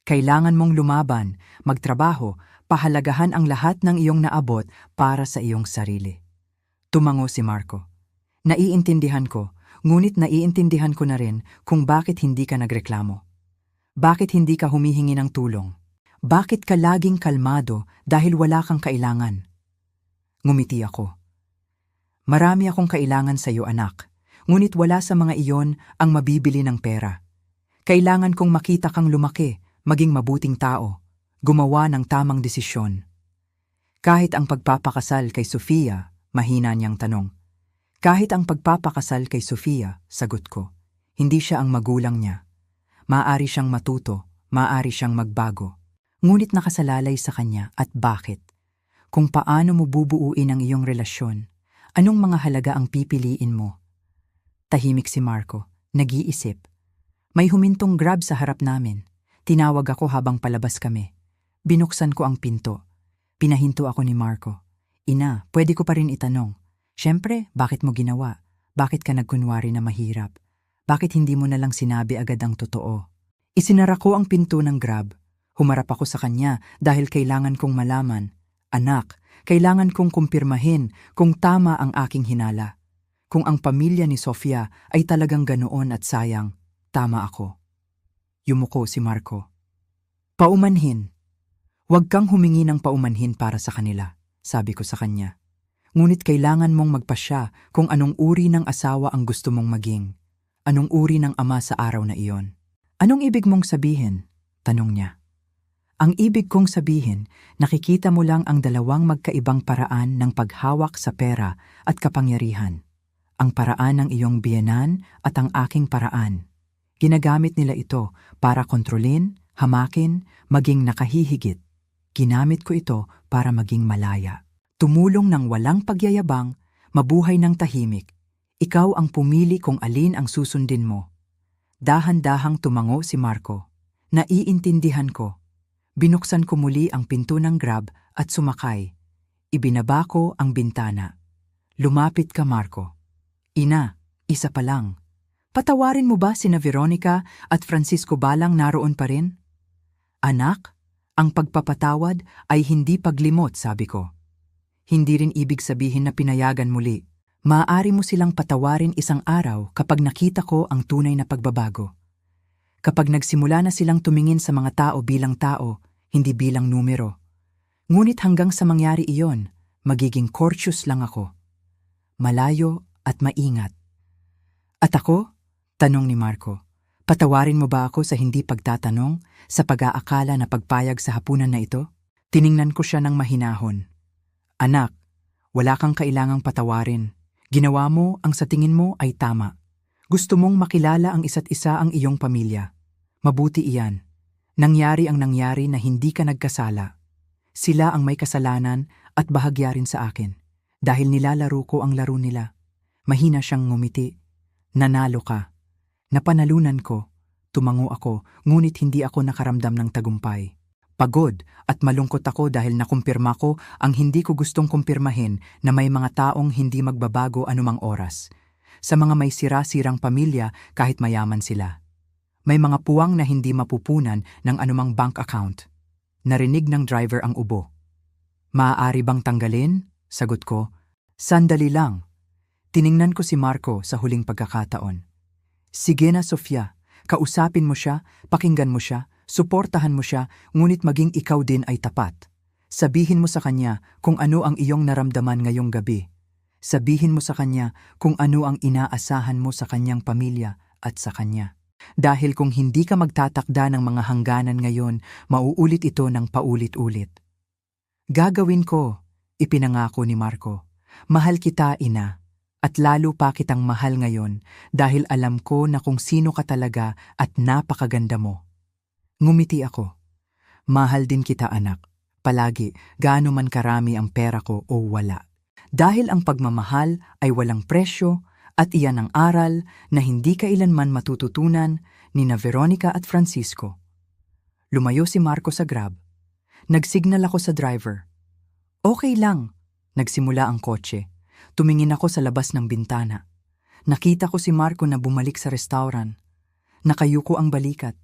Kailangan mong lumaban, magtrabaho, pahalagahan ang lahat ng iyong naabot para sa iyong sarili. Tumango si Marco. Naiintindihan ko, ngunit naiintindihan ko na rin kung bakit hindi ka nagreklamo. Bakit hindi ka humihingi ng tulong? Bakit ka laging kalmado dahil wala kang kailangan? Ngumiti ako. Marami akong kailangan sa iyo, anak. Ngunit wala sa mga iyon ang mabibili ng pera. Kailangan kong makita kang lumaki, maging mabuting tao, gumawa ng tamang desisyon. Kahit ang pagpapakasal kay Sofia, mahina niyang tanong. Kahit ang pagpapakasal kay Sofia, sagot ko, hindi siya ang magulang niya. Maaari siyang matuto, maaari siyang magbago. Ngunit nakasalalay sa kanya at bakit? Kung paano mo bubuuin ang iyong relasyon, anong mga halaga ang pipiliin mo? Tahimik si Marco, nag-iisip. May humintong Grab sa harap namin. Tinawag ako habang palabas kami. Binuksan ko ang pinto. Pinahinto ako ni Marco. Ina, pwede ko pa rin itanong. Siyempre, bakit mo ginawa? Bakit ka nagkunwari na mahirap? Bakit hindi mo nalang sinabi agad ang totoo? Isinara ko ang pinto ng Grab. Humarap ako sa kanya dahil kailangan kong malaman. Anak, kailangan kong kumpirmahin kung tama ang aking hinala. Kung ang pamilya ni Sofia ay talagang ganoon at sayang, tama ako. Yumuko si Marco. Paumanhin. Huwag kang humingi ng paumanhin para sa kanila, sabi ko sa kanya. Ngunit kailangan mong magpasya kung anong uri ng asawa ang gusto mong maging. Anong uri ng ama sa araw na iyon. Anong ibig mong sabihin? Tanong niya. Ang ibig kong sabihin, nakikita mo lang ang dalawang magkaibang paraan ng paghawak sa pera at kapangyarihan. Ang paraan ng iyong biyenan at ang aking paraan. Ginagamit nila ito para kontrolin, hamakin, maging nakahihigit. Ginamit ko ito para maging malaya. Tumulong ng walang pagyayabang, mabuhay ng tahimik. Ikaw ang pumili kung alin ang susundin mo. Dahan-dahang tumango si Marco. Naiintindihan ko. Binuksan ko muli ang pinto ng Grab at sumakay. Ibinaba ko ang bintana. Lumapit ka, Marco. Ina, isa pa lang. Patawarin mo ba sina Veronica at Francisco Balang naroon pa rin? Anak, ang pagpapatawad ay hindi paglimot, sabi ko. Hindi rin ibig sabihin na pinayagan muli. Maaari mo silang patawarin isang araw kapag nakita ko ang tunay na pagbabago. Kapag nagsimula na silang tumingin sa mga tao bilang tao, hindi bilang numero. Ngunit hanggang sa mangyari iyon, magiging courteous lang ako. Malayo at maingat. At ako? Tanong ni Marco. Patawarin mo ba ako sa hindi pagtatanong, sa pag-aakala na pagpayag sa hapunan na ito? Tiningnan ko siya ng mahinahon. Anak, wala kang kailangang patawarin. Ginawa mo ang sa tingin mo ay tama. Gusto mong makilala ang isa't isa ang iyong pamilya. Mabuti iyan. Nangyari ang nangyari na hindi ka nagkasala. Sila ang may kasalanan at bahagya rin sa akin. Dahil nilalaro ko ang laro nila. Mahina siyang ngumiti. Nanalo ka. Napanalunan ko. Tumango ako, ngunit hindi ako nakaramdam ng tagumpay. Pagod at malungkot ako dahil nakumpirma ko ang hindi ko gustong kumpirmahin na may mga taong hindi magbabago anumang oras. Sa mga may sira-sirang pamilya kahit mayaman sila. May mga puwang na hindi mapupunan ng anumang bank account. Narinig ng driver ang ubo. Maaari bang tanggalin? Sagot ko. Sandali lang. Tiningnan ko si Marco sa huling pagkakataon. Sige na, Sofia. Kausapin mo siya, pakinggan mo siya, suportahan mo siya, ngunit maging ikaw din ay tapat. Sabihin mo sa kanya kung ano ang iyong naramdaman ngayong gabi. Sabihin mo sa kanya kung ano ang inaasahan mo sa kanyang pamilya at sa kanya. Dahil kung hindi ka magtatakda ng mga hangganan ngayon, mauulit ito ng paulit-ulit. Gagawin ko, ipinangako ni Marco. Mahal kita, ina. At lalo pa kitang mahal ngayon dahil alam ko na kung sino ka talaga at napakaganda mo. Ngumiti ako. Mahal din kita, anak. Palagi, gaano man karami ang pera ko o wala. Dahil ang pagmamahal ay walang presyo at iyan ang aral na hindi kailanman matututunan ni na Veronica at Francisco. Lumayo si Marco sa Grab. Nagsignal ako sa driver. Okay lang. Nagsimula ang kotse. Tumingin ako sa labas ng bintana. Nakita ko si Marco na bumalik sa restaurant. Nakayuko ang balikat.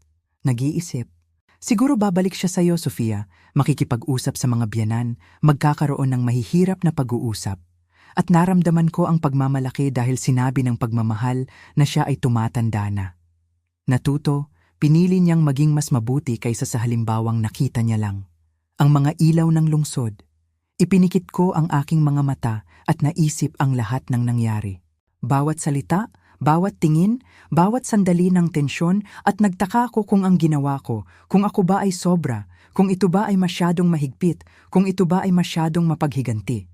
Nag-iisip. Siguro babalik siya sa'yo, Sofia. Makikipag-usap sa mga biyanan, magkakaroon ng mahihirap na pag-uusap. At naramdaman ko ang pagmamalaki dahil sinabi ng pagmamahal na siya ay tumatanda na. Natuto, pinili niyang maging mas mabuti kaysa sa halimbawang nakita niya lang. Ang mga ilaw ng lungsod. Ipinikit ko ang aking mga mata at naisip ang lahat ng nangyari. Bawat salita, bawat tingin, bawat sandali ng tensyon at nagtaka ako kung ang ginawa ko, kung ako ba ay sobra, kung ito ba ay masyadong mahigpit, kung ito ba ay masyadong mapaghiganti.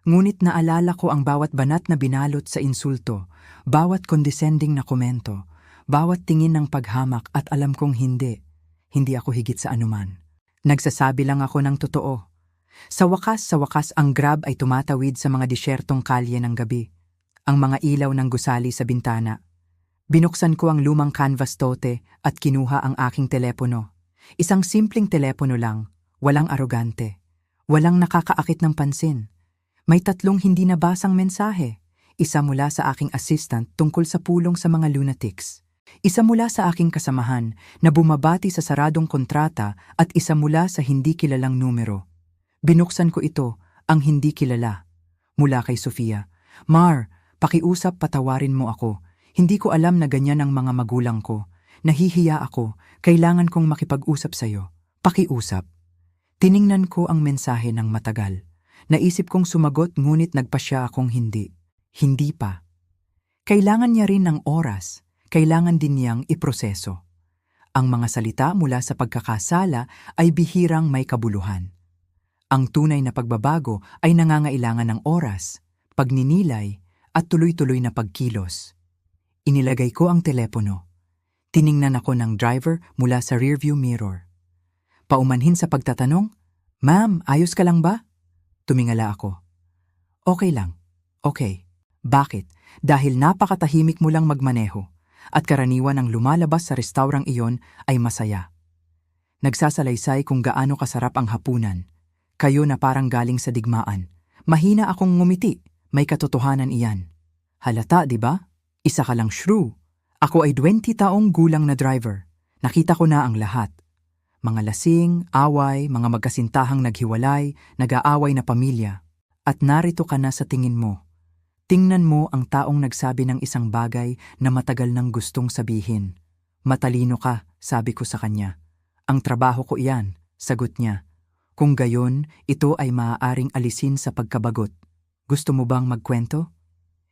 Ngunit naalala ko ang bawat banat na binalot sa insulto, bawat condescending na komento, bawat tingin ng paghamak at alam kong hindi ako higit sa anuman. Nagsasabi lang ako ng totoo. Sa wakas ang Grab ay tumatawid sa mga disyertong kalye ng gabi. Ang mga ilaw ng gusali sa bintana. Binuksan ko ang lumang canvas tote at kinuha ang aking telepono. Isang simpleng telepono lang, walang arogante. Walang nakakaakit ng pansin. May 3 hindi nabasang mensahe. Isa mula sa aking assistant tungkol sa pulong sa mga lunatics. Isa mula sa aking kasamahan na bumabati sa saradong kontrata at isa mula sa hindi kilalang numero. Binuksan ko ito, ang hindi kilala. Mula kay Sofia. Mar, pakiusap, patawarin mo ako. Hindi ko alam na ganyan ang mga magulang ko. Nahihiya ako, kailangan kong makipag-usap sa'yo. Pakiusap. Tiningnan ko ang mensahe ng matagal. Naisip kong sumagot ngunit nagpasya akong hindi. Hindi pa. Kailangan niya rin ng oras. Kailangan din niyang iproseso. Ang mga salita mula sa pagkakasala ay bihirang may kabuluhan. Ang tunay na pagbabago ay nangangailangan ng oras, pagninilay, at tuloy-tuloy na pagkilos. Inilagay ko ang telepono. Tiningnan ako ng driver mula sa rearview mirror. Paumanhin sa pagtatanong, "Ma'am, ayos ka lang ba?" Tumingala ako. "Okay lang. Okay." Bakit? Dahil napakatahimik mo lang magmaneho at karaniwan ang lumalabas sa restaurang iyon ay masaya. Nagsasalaysay kung gaano kasarap ang hapunan. Kayo na parang galing sa digmaan. Mahina akong ngumiti, may katotohanan iyan. Halata, di ba? Isa ka lang shrew. Ako ay 20 taong gulang na driver. Nakita ko na ang lahat. Mga lasing, away, mga magkasintahang naghiwalay, nag-aaway na pamilya. At narito ka na sa tingin mo. Tingnan mo ang taong nagsabi ng isang bagay na matagal nang gustong sabihin. Matalino ka, sabi ko sa kanya. Ang trabaho ko iyan, sagot niya. Kung gayon, ito ay maaaring alisin sa pagkabagot. Gusto mo bang magkwento?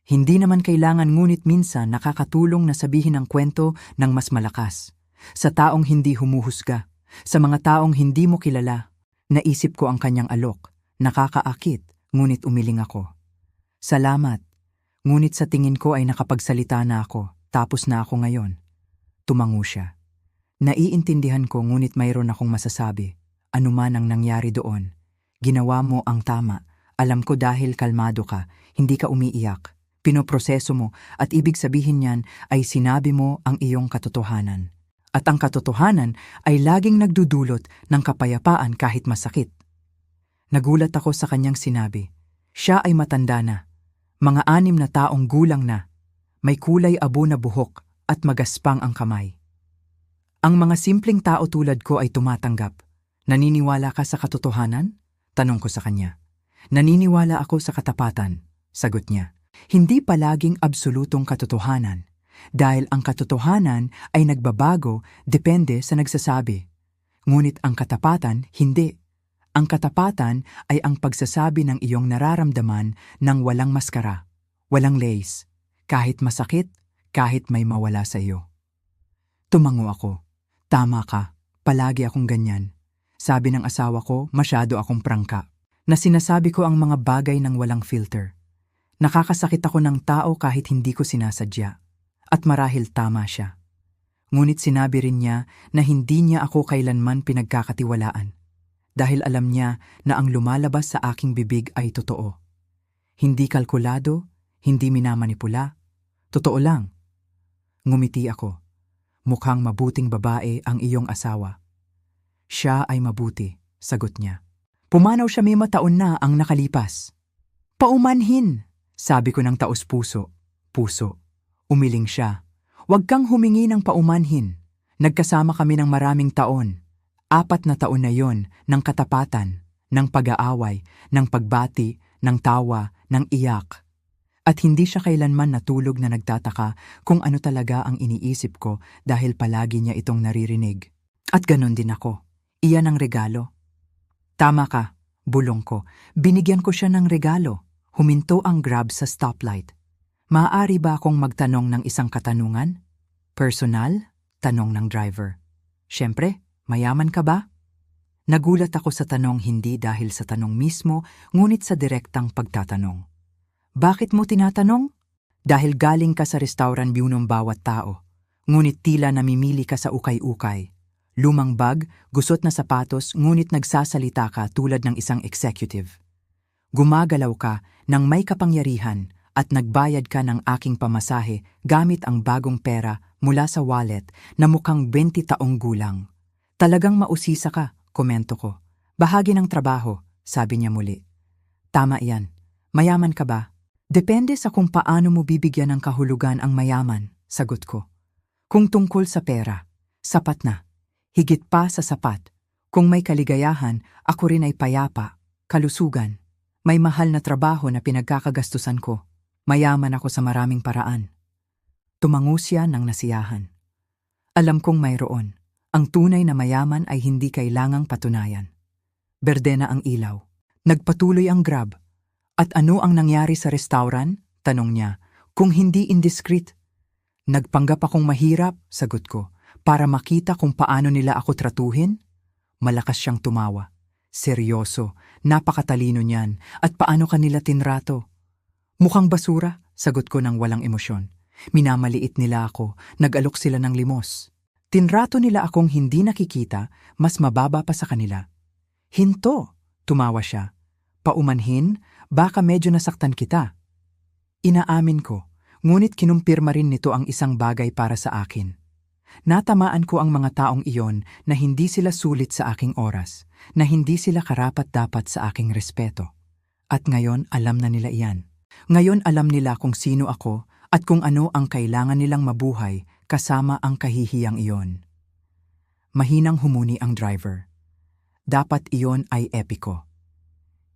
Hindi naman kailangan ngunit minsan nakakatulong na sabihin ang kwento ng mas malakas. Sa taong hindi humuhusga, sa mga taong hindi mo kilala. Naisip ko ang kanyang alok. Nakakaakit, ngunit umiling ako. Salamat. Ngunit sa tingin ko ay nakapagsalita na ako. Tapos na ako ngayon. Tumango siya. Naiintindihan ko ngunit mayroon akong masasabi. Ano man ang nangyari doon, ginawa mo ang tama. Alam ko dahil kalmado ka, hindi ka umiiyak. Pinoproseso mo at ibig sabihin niyan ay sinabi mo ang iyong katotohanan. At ang katotohanan ay laging nagdudulot ng kapayapaan kahit masakit. Nagulat ako sa kanyang sinabi. Siya ay matanda na. Mga 6 na taong gulang na. May kulay abo na buhok at magaspang ang kamay. Ang mga simpleng tao tulad ko ay tumatanggap. Naniniwala ka sa katotohanan? Tanong ko sa kanya. Naniniwala ako sa katapatan, sagot niya. Hindi palaging absolutong katotohanan, dahil ang katotohanan ay nagbabago depende sa nagsasabi. Ngunit ang katapatan, hindi. Ang katapatan ay ang pagsasabi ng iyong nararamdaman ng walang maskara, walang lace, kahit masakit, kahit may mawala sa iyo. Tumango ako. Tama ka, palagi akong ganyan. Sabi ng asawa ko, masyado akong prangka. Na sinasabi ko ang mga bagay ng walang filter. Nakakasakit ako ng tao kahit hindi ko sinasadya. At marahil tama siya. Ngunit sinabi rin niya na hindi niya ako kailanman pinagkakatiwalaan. Dahil alam niya na ang lumalabas sa aking bibig ay totoo. Hindi kalkulado, hindi minamanipula. Totoo lang. Ngumiti ako. Mukhang mabuting babae ang iyong asawa. Siya ay mabuti, sagot niya. Pumanaw siya 5 taon na ang nakalipas. Paumanhin, sabi ko ng taos-puso. Puso. Umiling siya. Huwag kang humingi ng paumanhin. Nagkasama kami ng maraming taon. 4 na taon na yon ng katapatan, ng pag-aaway, ng pagbati, ng tawa, ng iyak. At hindi siya kailanman natulog na nagtataka kung ano talaga ang iniisip ko dahil palagi niya itong naririnig. At ganon din ako. Iyan ang regalo. Tama ka, bulong ko. Binigyan ko siya ng regalo. Huminto ang Grab sa stoplight. Maaari ba akong magtanong ng isang katanungan? Personal? Tanong ng driver. Siyempre, mayaman ka ba? Nagulat ako sa tanong hindi dahil sa tanong mismo, ngunit sa direktang pagtatanong. Bakit mo tinatanong? Dahil galing ka sa restaurant view ng bawat tao. Ngunit tila namimili ka sa ukay-ukay. Lumang bag, gusot na sapatos, ngunit nagsasalita ka tulad ng isang executive. Gumagalaw ka ng may kapangyarihan at nagbayad ka ng aking pamasahe gamit ang bagong pera mula sa wallet na mukhang 20 taong gulang. Talagang mausisa ka, komento ko. Bahagi ng trabaho, sabi niya muli. Tama yan. Mayaman ka ba? Depende sa kung paano mo bibigyan ng kahulugan ang mayaman, sagot ko. Kung tungkol sa pera, sapat na. Higit pa sa sapat. Kung may kaligayahan, ako rin ay payapa, kalusugan. May mahal na trabaho na pinagkakagastusan ko. Mayaman ako sa maraming paraan. Tumango siya ng nasiyahan. Alam kong mayroon. Ang tunay na mayaman ay hindi kailangang patunayan. Berde na ang ilaw. Nagpatuloy ang Grab. At ano ang nangyari sa restaurant? Tanong niya. Kung hindi indiscreet. Nagpanggap akong mahirap, sagot ko, para makita kung paano nila ako tratuhin. Malakas siyang tumawa. Seryoso, napakatalino niyan, at paano kanila tinrato? Mukhang basura, sagot ko ng walang emosyon. Minamaliit nila ako, nag-alok sila ng limos. Tinrato nila akong hindi nakikita, mas mababa pa sa kanila. Hinto, tumawa siya. Paumanhin, baka medyo nasaktan kita. Inaamin ko, ngunit kinumpirma rin nito ang isang bagay para sa akin. Natamaan ko ang mga taong iyon na hindi sila sulit sa aking oras, na hindi sila karapat-dapat sa aking respeto. At ngayon alam na nila iyan. Ngayon alam nila kung sino ako at kung ano ang kailangan nilang mabuhay kasama ang kahihiyang iyon. Mahinang humuni ang driver. Dapat iyon ay epiko.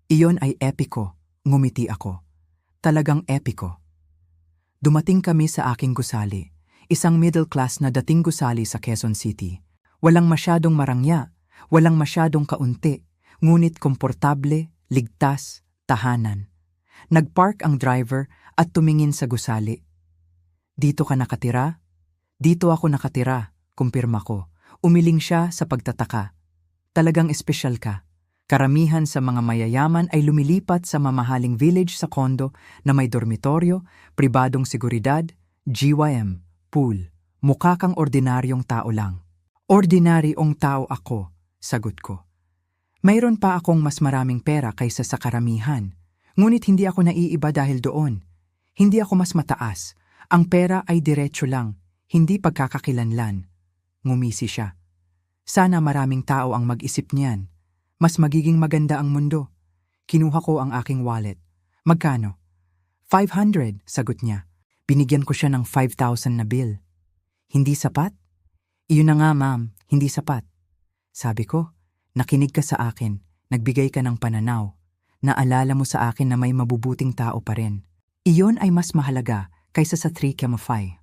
Iyon ay epiko, ngumiti ako. Talagang epiko. Dumating kami sa aking gusali, isang middle class na dating gusali sa Quezon City. Walang masyadong marangya, walang masyadong kaunti, ngunit komportable, ligtas, tahanan. Nagpark ang driver at tumingin sa gusali. Dito ka nakatira? Dito ako nakatira, kumpirma ko. Umiling siya sa pagtataka. Talagang espesyal ka. Karamihan sa mga mayayaman ay lumilipat sa mamahaling village sa kondo na may dormitoryo, pribadong seguridad, GYM, pool. Mukha kang ordinaryong tao lang. Ordinaryong tao ako, sagot ko. Mayroon pa akong mas maraming pera kaysa sa karamihan. Ngunit hindi ako naiiba dahil doon. Hindi ako mas mataas. Ang pera ay diretso lang, hindi pagkakakilanlan. Ngumisi siya. Sana maraming tao ang mag-isip niyan. Mas magiging maganda ang mundo. Kinuha ko ang aking wallet. Magkano? 500, sagot niya. Binigyan ko siya ng 5,000 na bill. Hindi sapat? Iyon na nga, ma'am, hindi sapat. Sabi ko, nakinig ka sa akin, nagbigay ka ng pananaw. Naalala mo sa akin na may mabubuting tao pa rin. Iyon ay mas mahalaga kaysa sa 3 Camafai.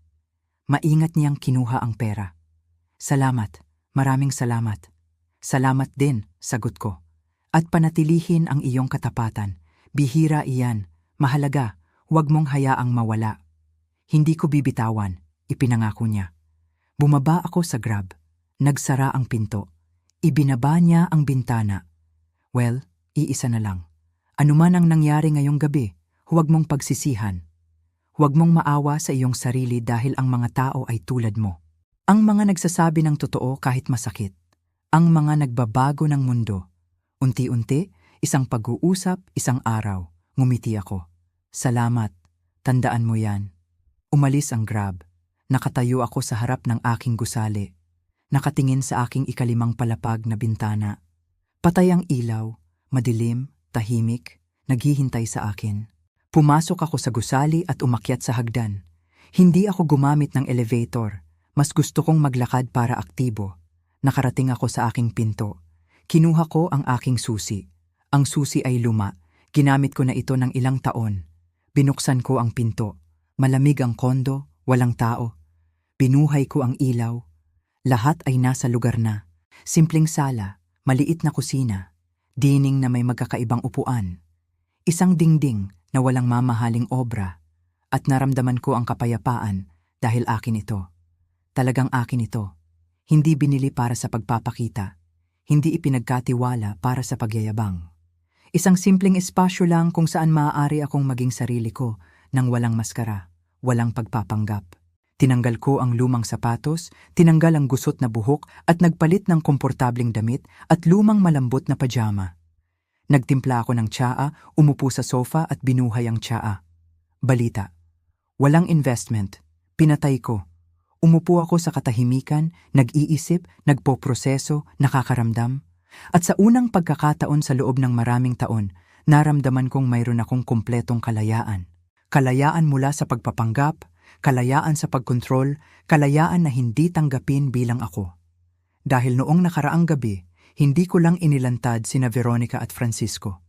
Maingat niyang kinuha ang pera. Salamat, maraming salamat. Salamat din, sagot ko. At panatilihin ang iyong katapatan. Bihira iyan, mahalaga, huwag mong hayaang mawala. Hindi ko bibitawan, ipinangako niya. Bumaba ako sa Grab. Nagsara ang pinto. Ibinaba niya ang bintana. Well, iisa na lang. Ano man ang nangyari ngayong gabi, huwag mong pagsisihan. Huwag mong maawa sa iyong sarili dahil ang mga tao ay tulad mo. Ang mga nagsasabi ng totoo kahit masakit. Ang mga nagbabago ng mundo. Unti-unti, isang pag-uusap, isang araw. Ngumiti ako. Salamat. Tandaan mo yan. Umalis ang Grab. Nakatayo ako sa harap ng aking gusali. Nakatingin sa aking ikalimang palapag na bintana. Patay ang ilaw, madilim, tahimik, naghihintay sa akin. Pumasok ako sa gusali at umakyat sa hagdan. Hindi ako gumamit ng elevator. Mas gusto kong maglakad para aktibo. Nakarating ako sa aking pinto. Kinuha ko ang aking susi. Ang susi ay luma. Ginamit ko na ito ng ilang taon. Binuksan ko ang pinto. Malamig ang kondo, walang tao. Binuhay ko ang ilaw. Lahat ay nasa lugar na. Simpleng sala, maliit na kusina, dining na may magkakaibang upuan. Isang dingding na walang mamahaling obra. At naramdaman ko ang kapayapaan dahil akin ito. Talagang akin ito. Hindi binili para sa pagpapakita. Hindi ipinagkatiwala para sa pagyayabang. Isang simpleng espasyo lang kung saan maaari akong maging sarili ko nang walang maskara, walang pagpapanggap. Tinanggal ko ang lumang sapatos, tinanggal ang gusot na buhok at nagpalit ng komportabling damit at lumang malambot na pajama. Nagtimpla ako ng tsaa, umupo sa sofa at binuhay ang tsaa. Balita. Walang investment. Pinatay ko. Umupo ako sa katahimikan, nag-iisip, nagpoproseso, nakakaramdam. At sa unang pagkakataon sa loob ng maraming taon, naramdaman kong mayroon akong kumpletong kalayaan. Kalayaan mula sa pagpapanggap, kalayaan sa pagkontrol, kalayaan na hindi tanggapin bilang ako. Dahil noong nakaraang gabi, hindi ko lang inilantad sina Veronica at Francisco.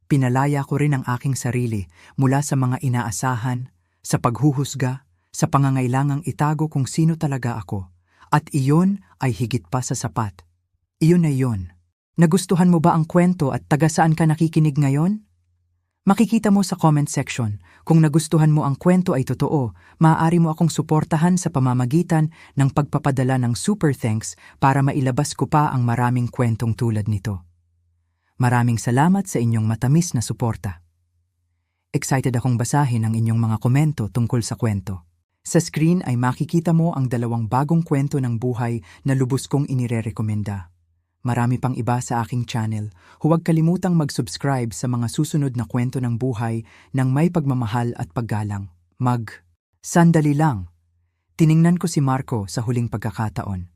Pinalaya ko rin ang aking sarili mula sa mga inaasahan, sa paghuhusga, sa pangangailangang itago kung sino talaga ako. At iyon ay higit pa sa sapat. Iyon ay iyon. Nagustuhan mo ba ang kwento at taga saan ka nakikinig ngayon? Makikita mo sa comment section. Kung nagustuhan mo ang kwento ay totoo, maaari mo akong suportahan sa pamamagitan ng pagpapadala ng super thanks para mailabas ko pa ang maraming kwentong tulad nito. Maraming salamat sa inyong matamis na suporta. Excited akong basahin ang inyong mga komento tungkol sa kwento. Sa screen ay makikita mo ang 2 bagong kwento ng buhay na lubos kong inirerekomenda. Marami pang iba sa aking channel. Huwag kalimutang mag-subscribe sa mga susunod na kwento ng buhay ng may pagmamahal at paggalang. Sandali lang. Tiningnan ko si Marco sa huling pagkakataon.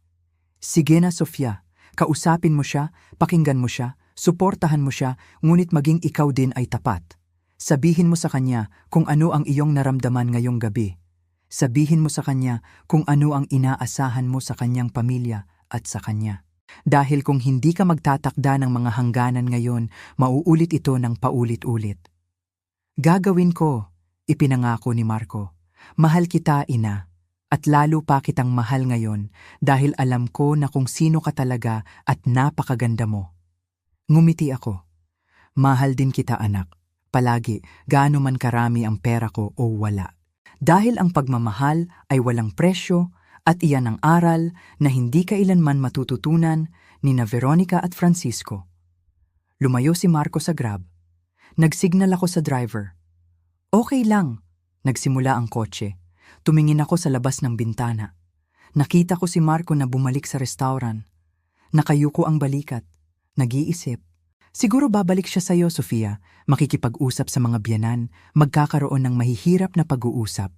Sige na, Sofia. Kausapin mo siya, pakinggan mo siya, suportahan mo siya, ngunit maging ikaw din ay tapat. Sabihin mo sa kanya kung ano ang iyong naramdaman ngayong gabi. Sabihin mo sa kanya kung ano ang inaasahan mo sa kanyang pamilya at sa kanya. Dahil kung hindi ka magtatakda ng mga hangganan ngayon, mauulit ito ng paulit-ulit. Gagawin ko, ipinangako ni Marco. Mahal kita, ina. At lalo pa kitang mahal ngayon dahil alam ko na kung sino ka talaga at napakaganda mo. Ngumiti ako. Mahal din kita, anak. Palagi, gaano man karami ang pera ko o wala. Dahil ang pagmamahal ay walang presyo, at iyan ang aral na hindi kailanman matututunan ni na Veronica at Francisco. Lumayo si Marco sa Grab. Nagsignal ako sa driver. Okay lang. Nagsimula ang kotse. Tumingin ako sa labas ng bintana. Nakita ko si Marco na bumalik sa restaurant. Nakayuko ang balikat. Nag-iisip. Siguro babalik siya sa'yo, Sofia. Makikipag-usap sa mga biyanan, magkakaroon ng mahihirap na pag-uusap.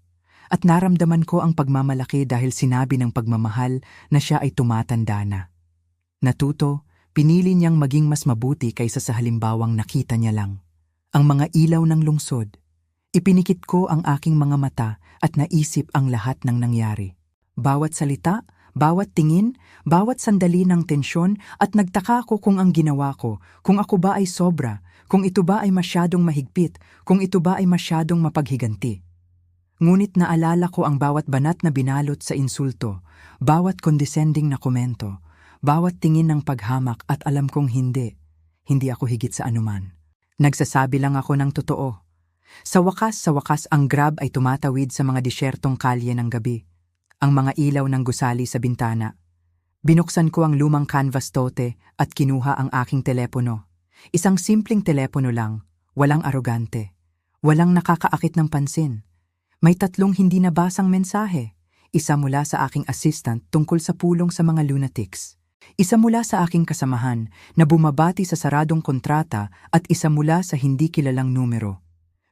At naramdaman ko ang pagmamalaki dahil sinabi ng pagmamahal na siya ay tumatanda na. Natuto, pinili niyang maging mas mabuti kaysa sa halimbawang nakita niya lang. Ang mga ilaw ng lungsod. Ipinikit ko ang aking mga mata at naisip ang lahat ng nangyari. Bawat salita, bawat tingin, bawat sandali ng tensyon at nagtaka ko kung ang ginawa ko, kung ako ba ay sobra, kung ito ba ay masyadong mahigpit, kung ito ba ay masyadong mapaghiganti. Ngunit naalala ko ang bawat banat na binalot sa insulto, bawat condescending na komento, bawat tingin ng paghamak at alam kong hindi ako higit sa anuman. Nagsasabi lang ako ng totoo. Sa wakas ang Grab ay tumatawid sa mga disyertong kalye ng gabi. ang mga ilaw ng gusali sa bintana. Binuksan ko ang lumang canvas tote at kinuha ang aking telepono. Isang simpleng telepono lang, walang arogante, walang nakakaakit ng pansin. May 3 hindi nabasang mensahe. Isa mula sa aking assistant tungkol sa pulong sa mga lunatics. Isa mula sa aking kasamahan na bumabati sa saradong kontrata at isa mula sa hindi kilalang numero.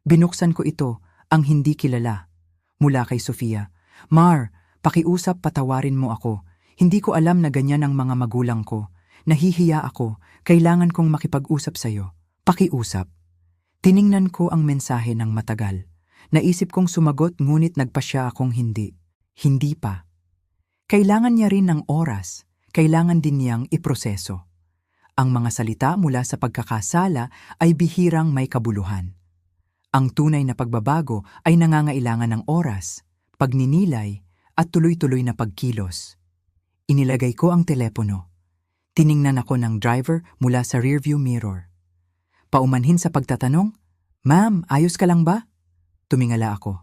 Binuksan ko ito, ang hindi kilala. Mula kay Sofia. Mar, pakiusap, patawarin mo ako. Hindi ko alam na ganyan ang mga magulang ko. Nahihiya ako, kailangan kong makipag-usap sa'yo. Pakiusap. Tiningnan ko ang mensahe ng matagal. Naisip kong sumagot ngunit nagpasya akong hindi. Hindi pa. Kailangan niya rin ng oras, kailangan din niyang iproseso. Ang mga salita mula sa pagkakasala ay bihirang may kabuluhan. Ang tunay na pagbabago ay nangangailangan ng oras, pagninilay, at tuloy-tuloy na pagkilos. Inilagay ko ang telepono. Tiningnan ako ng driver mula sa rearview mirror. Paumanhin sa pagtatanong, "Ma'am, ayos ka lang ba?" Tumingala ako.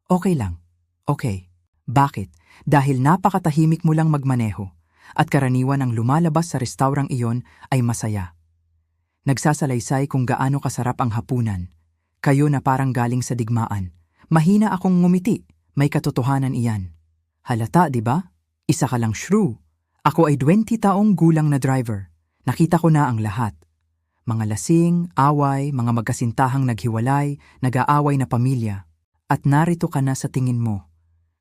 "Okay lang. Okay." Bakit? Dahil napakatahimik mo lang magmaneho at karaniwan ang lumalabas sa restaurang iyon ay masaya. Nagsasalaysay kung gaano kasarap ang hapunan. Kayo na parang galing sa digmaan. Mahina akong ngumiti, may katotohanan iyan. Halata, di ba? Isa ka lang shrew. Ako ay 20 taong gulang na driver. Nakita ko na ang lahat. Mga lasing, away, mga magkasintahang naghiwalay, nag-aaway na pamilya. At narito ka na sa tingin mo.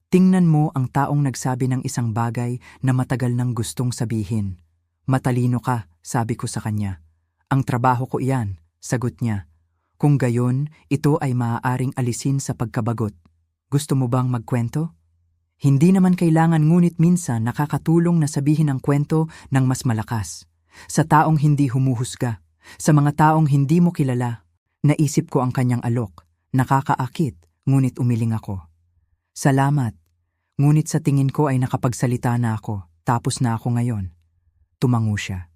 Tingnan mo ang taong nagsabi ng isang bagay na matagal nang gustong sabihin. Matalino ka, sabi ko sa kanya. Ang trabaho ko iyan, sagot niya. Kung gayon, ito ay maaaring alisin sa pagkabagot. Gusto mo bang magkwento? Hindi naman kailangan ngunit minsan nakakatulong na sabihin ang kwento ng mas malakas. Sa taong hindi humuhusga, sa mga taong hindi mo kilala. Naisip ko ang kanyang alok, nakakaakit, ngunit umiling ako. Salamat. Ngunit sa tingin ko ay nakapagsalita na ako, tapos na ako ngayon. Tumango siya.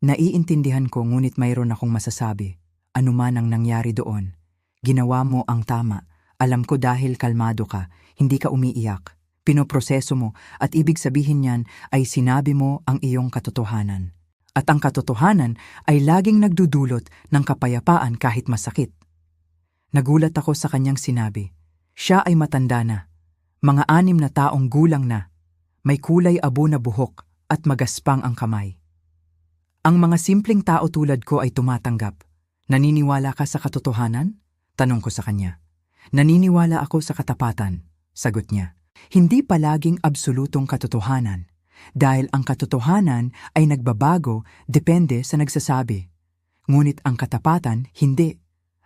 Naiintindihan ko ngunit mayroon akong masasabi. Ano man ang nangyari doon. Ginawa mo ang tama. Alam ko dahil kalmado ka, hindi ka umiiyak. Pinoproseso mo at ibig sabihin niyan ay sinabi mo ang iyong katotohanan. At ang katotohanan ay laging nagdudulot ng kapayapaan kahit masakit. Nagulat ako sa kanyang sinabi. Siya ay matanda na. Mga 6 na taong gulang na, may kulay abo na buhok at magaspang ang kamay. Ang mga simpleng tao tulad ko ay tumatanggap. Naniniwala ka sa katotohanan? Tanong ko sa kanya. Naniniwala ako sa katapatan, sagot niya. Hindi palaging absolutong katotohanan, dahil ang katotohanan ay nagbabago depende sa nagsasabi. Ngunit ang katapatan, hindi.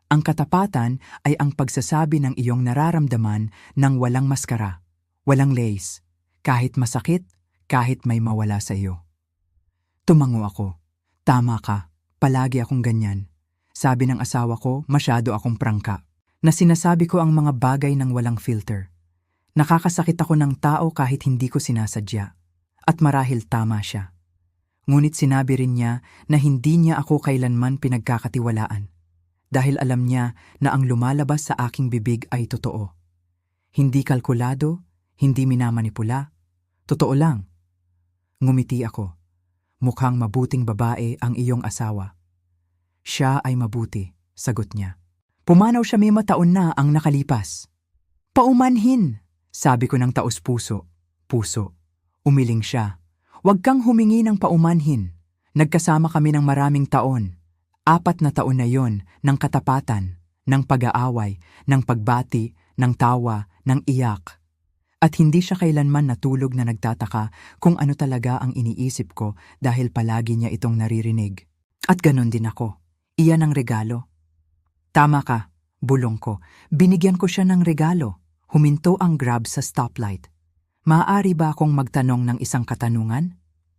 Ang katapatan ay ang pagsasabi ng iyong nararamdaman ng walang maskara, walang lace, kahit masakit, kahit may mawala sa iyo. Tumango ako. Tama ka, palagi akong ganyan. Sabi ng asawa ko, masyado akong prangka. Na sinasabi ko ang mga bagay ng walang filter. Nakakasakit ako ng tao kahit hindi ko sinasadya. At marahil tama siya. Ngunit sinabi rin niya na hindi niya ako kailanman pinagkakatiwalaan. Dahil alam niya na ang lumalabas sa aking bibig ay totoo. Hindi kalkulado, hindi minamanipula. Totoo lang. Ngumiti ako. Mukhang mabuting babae ang iyong asawa. Siya ay mabuti, sagot niya. Pumanaw siya, may mataon na ang nakalipas. Paumanhin, sabi ko ng taos-puso. Puso. Umiling siya. Huwag kang humingi ng paumanhin. Nagkasama kami ng maraming taon. 4 na taon na yon ng katapatan, ng pag-aaway, ng pagbati, ng tawa, ng iyak. At hindi siya kailanman natulog na nagtataka kung ano talaga ang iniisip ko dahil palagi niya itong naririnig. At ganon din ako. Iyan ang regalo. Tama ka, bulong ko. Binigyan ko siya ng regalo. Huminto ang Grab sa stoplight. Maaari ba akong magtanong ng isang katanungan?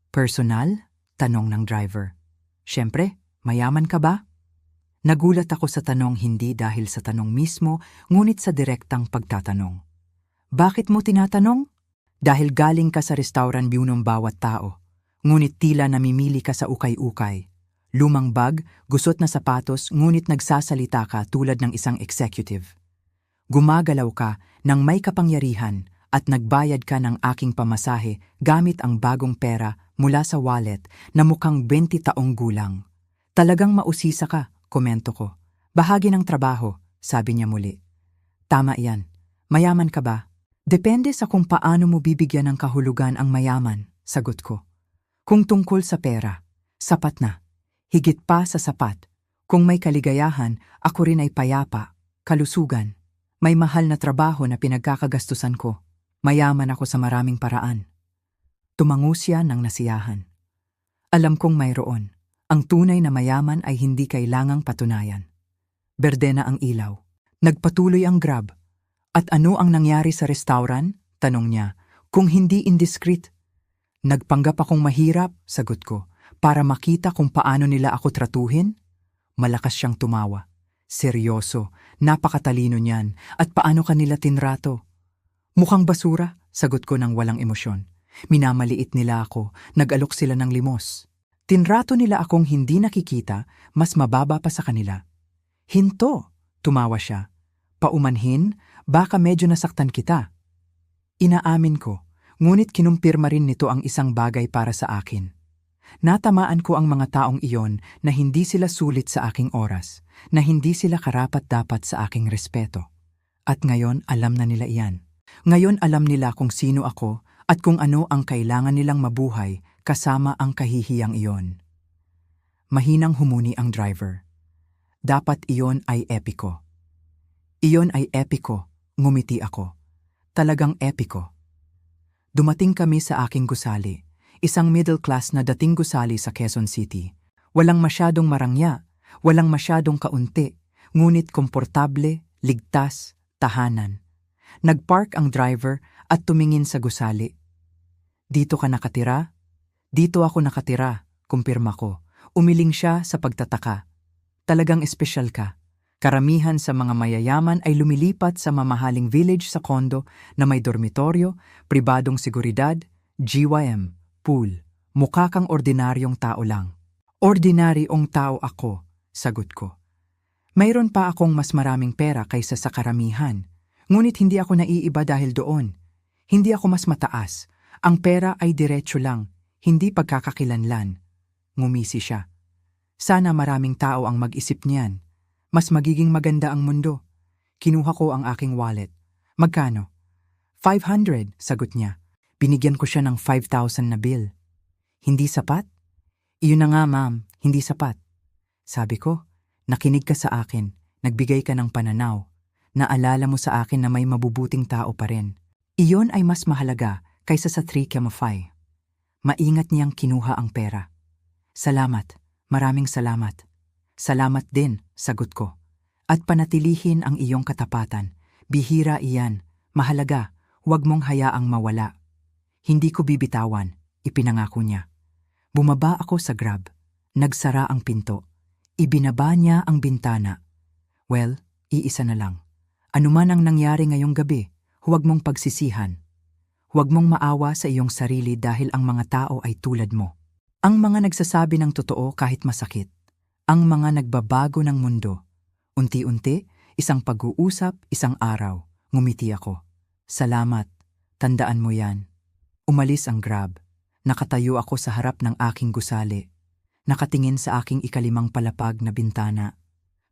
Personal? Tanong ng driver. Siyempre. Mayaman ka ba? Nagulat ako sa tanong, hindi dahil sa tanong mismo, ngunit sa direktang pagtatanong. Bakit mo tinatanong? Dahil galing ka sa restaurant view ng bawat tao, ngunit tila namimili ka sa ukay-ukay. Lumang bag, gusot na sapatos, ngunit nagsasalita ka tulad ng isang executive. Gumagalaw ka ng may kapangyarihan at nagbayad ka ng aking pamasahe gamit ang bagong pera mula sa wallet na mukhang 20 taong gulang. Talagang mausisa ka, komento ko. Bahagi ng trabaho, sabi niya muli. Tama yan. Mayaman ka ba? Depende sa kung paano mo bibigyan ng kahulugan ang mayaman, sagot ko. Kung tungkol sa pera, sapat na. Higit pa sa sapat. Kung may kaligayahan, ako rin ay payapa, kalusugan. May mahal na trabaho na pinagkakagastusan ko. Mayaman ako sa maraming paraan. Tumango siya ng nasiyahan. Alam kong mayroon. Ang tunay na mayaman ay hindi kailangang patunayan. Berde na ang ilaw. Nagpatuloy ang Grab. At ano ang nangyari sa restaurant? Tanong niya. Kung hindi indiscreet. Nagpanggap akong mahirap, sagot ko, para makita kung paano nila ako tratuhin. Malakas siyang tumawa. Seryoso, napakatalino niyan, at paano kanila tinrato? Mukhang basura, sagot ko ng walang emosyon. Minamaliit nila ako, nag-alok sila ng limos. Tinrato nila akong hindi nakikita, mas mababa pa sa kanila. Hinto, tumawa siya. Paumanhin, baka medyo nasaktan kita. Inaamin ko, ngunit kinumpirma rin nito ang isang bagay para sa akin. Natamaan ko ang mga taong iyon na hindi sila sulit sa aking oras, na hindi sila karapat-dapat sa aking respeto. At ngayon alam na nila iyan. Ngayon alam nila kung sino ako at kung ano ang kailangan nilang mabuhay kasama ang kahihiyang iyon. Mahinang humuni ang driver. Dapat iyon ay epiko. Iyon ay epiko, ngumiti ako. Talagang epiko. Dumating kami sa aking gusali. Isang middle class na dating gusali sa Quezon City. Walang masyadong marangya, walang masyadong kaunti, ngunit komportable, ligtas, tahanan. Nagpark ang driver at tumingin sa gusali. Dito ka nakatira? Dito ako nakatira, kumpirma ko. Umiling siya sa pagtataka. Talagang espesyal ka. Karamihan sa mga mayayaman ay lumilipat sa mamahaling village sa kondo na may dormitoryo, pribadong seguridad, GYM. Pool, mukha kang ordinaryong tao lang. Ordinaryong tao ako, sagot ko. Mayroon pa akong mas maraming pera kaysa sa karamihan. Ngunit hindi ako naiiba dahil doon. Hindi ako mas mataas. Ang pera ay diretso lang, hindi pagkakakilanlan. Ngumisi siya. Sana maraming tao ang mag-isip niyan. Mas magiging maganda ang mundo. Kinuha ko ang aking wallet. Magkano? 500, sagot niya. Binigyan ko siya ng 5,000 na bill. Hindi sapat? Iyon na nga, ma'am, hindi sapat. Sabi ko, nakinig ka sa akin, nagbigay ka ng pananaw. Naalala mo sa akin na may mabubuting tao pa rin. Iyon ay mas mahalaga kaysa sa 3 Camafai. Maingat niyang kinuha ang pera. Salamat, maraming salamat. Salamat din, sagot ko. At panatilihin ang iyong katapatan. Bihira iyan, mahalaga, huwag mong hayaang mawala. Hindi ko bibitawan, ipinangako niya. Bumaba ako sa Grab. Nagsara ang pinto. Ibinaba niya ang bintana. Well, iisa na lang. Anuman ang nangyari ngayong gabi, huwag mong pagsisihan. Huwag mong maawa sa iyong sarili dahil ang mga tao ay tulad mo. Ang mga nagsasabi ng totoo kahit masakit. Ang mga nagbabago ng mundo. Unti-unti, isang pag-uusap, isang araw. Ngumiti ako. Salamat. Tandaan mo yan. Umalis ang Grab. Nakatayo ako sa harap ng aking gusali. Nakatingin sa aking ikalimang palapag na bintana.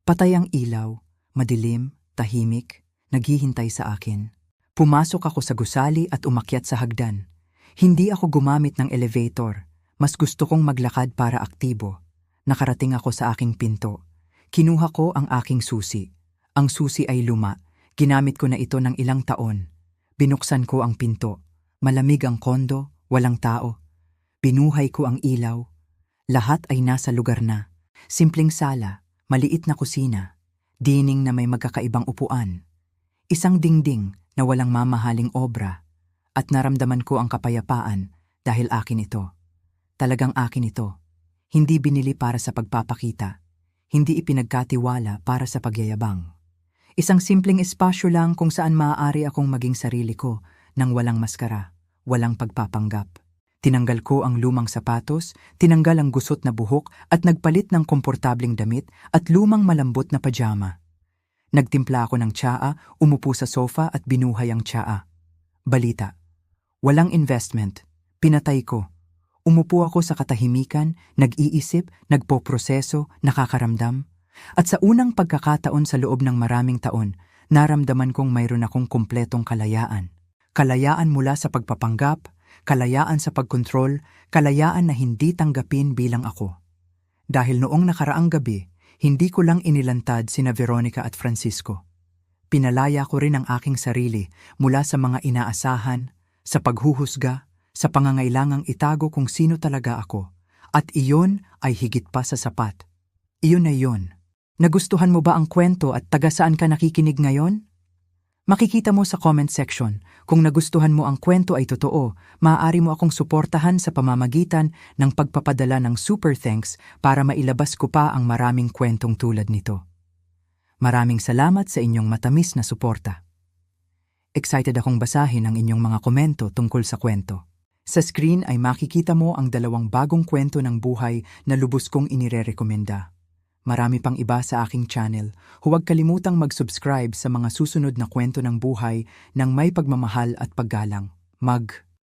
Patay ang ilaw, madilim, tahimik, naghihintay sa akin. Pumasok ako sa gusali at umakyat sa hagdan. Hindi ako gumamit ng elevator. Mas gusto kong maglakad para aktibo. Nakarating ako sa aking pinto. Kinuha ko ang aking susi. Ang susi ay luma. Ginamit ko na ito ng ilang taon. Binuksan ko ang pinto. Malamig ang kondo, walang tao. Binuhay ko ang ilaw. Lahat ay nasa lugar na. Simpleng sala, maliit na kusina, dining na may magkakaibang upuan. Isang dingding na walang mamahaling obra. At naramdaman ko ang kapayapaan dahil akin ito. Talagang akin ito. Hindi binili para sa pagpapakita. Hindi ipinagkatiwala para sa pagyayabang. Isang simpleng espasyo lang kung saan maaari akong maging sarili ko nang walang maskara, walang pagpapanggap. Tinanggal ko ang lumang sapatos, tinanggal ang gusot na buhok at nagpalit ng komportableng damit at lumang malambot na pajama. Nagtimpla ako ng tsaa, umupo sa sofa at binuhay ang tsaa. Balita. Walang investment. Pinatay ko. Umupo ako sa katahimikan, nag-iisip, nagpoproseso, nakakaramdam. At sa unang pagkakataon sa loob ng maraming taon, naramdaman kong mayroon akong kumpletong kalayaan. Kalayaan mula sa pagpapanggap, kalayaan sa pagkontrol, kalayaan na hindi tanggapin bilang ako. Dahil noong nakaraang gabi, hindi ko lang inilantad sina Veronica at Francisco. Pinalaya ko rin ang aking sarili mula sa mga inaasahan, sa paghuhusga, sa pangangailangang itago kung sino talaga ako. At iyon ay higit pa sa sapat. Iyon na iyon. Nagustuhan mo ba ang kwento at taga saan ka nakikinig ngayon? Makikita mo sa comment section. Kung nagustuhan mo ang kwento ay totoo, maaari mo akong suportahan sa pamamagitan ng pagpapadala ng super thanks para mailabas ko pa ang maraming kwentong tulad nito. Maraming salamat sa inyong matamis na suporta. Excited akong basahin ang inyong mga komento tungkol sa kwento. Sa screen ay makikita mo ang 2 bagong kwento ng buhay na lubos kong inirerekomenda. Marami pang iba sa aking channel. Huwag kalimutang mag-subscribe sa mga susunod na kwento ng buhay ng may pagmamahal at paggalang.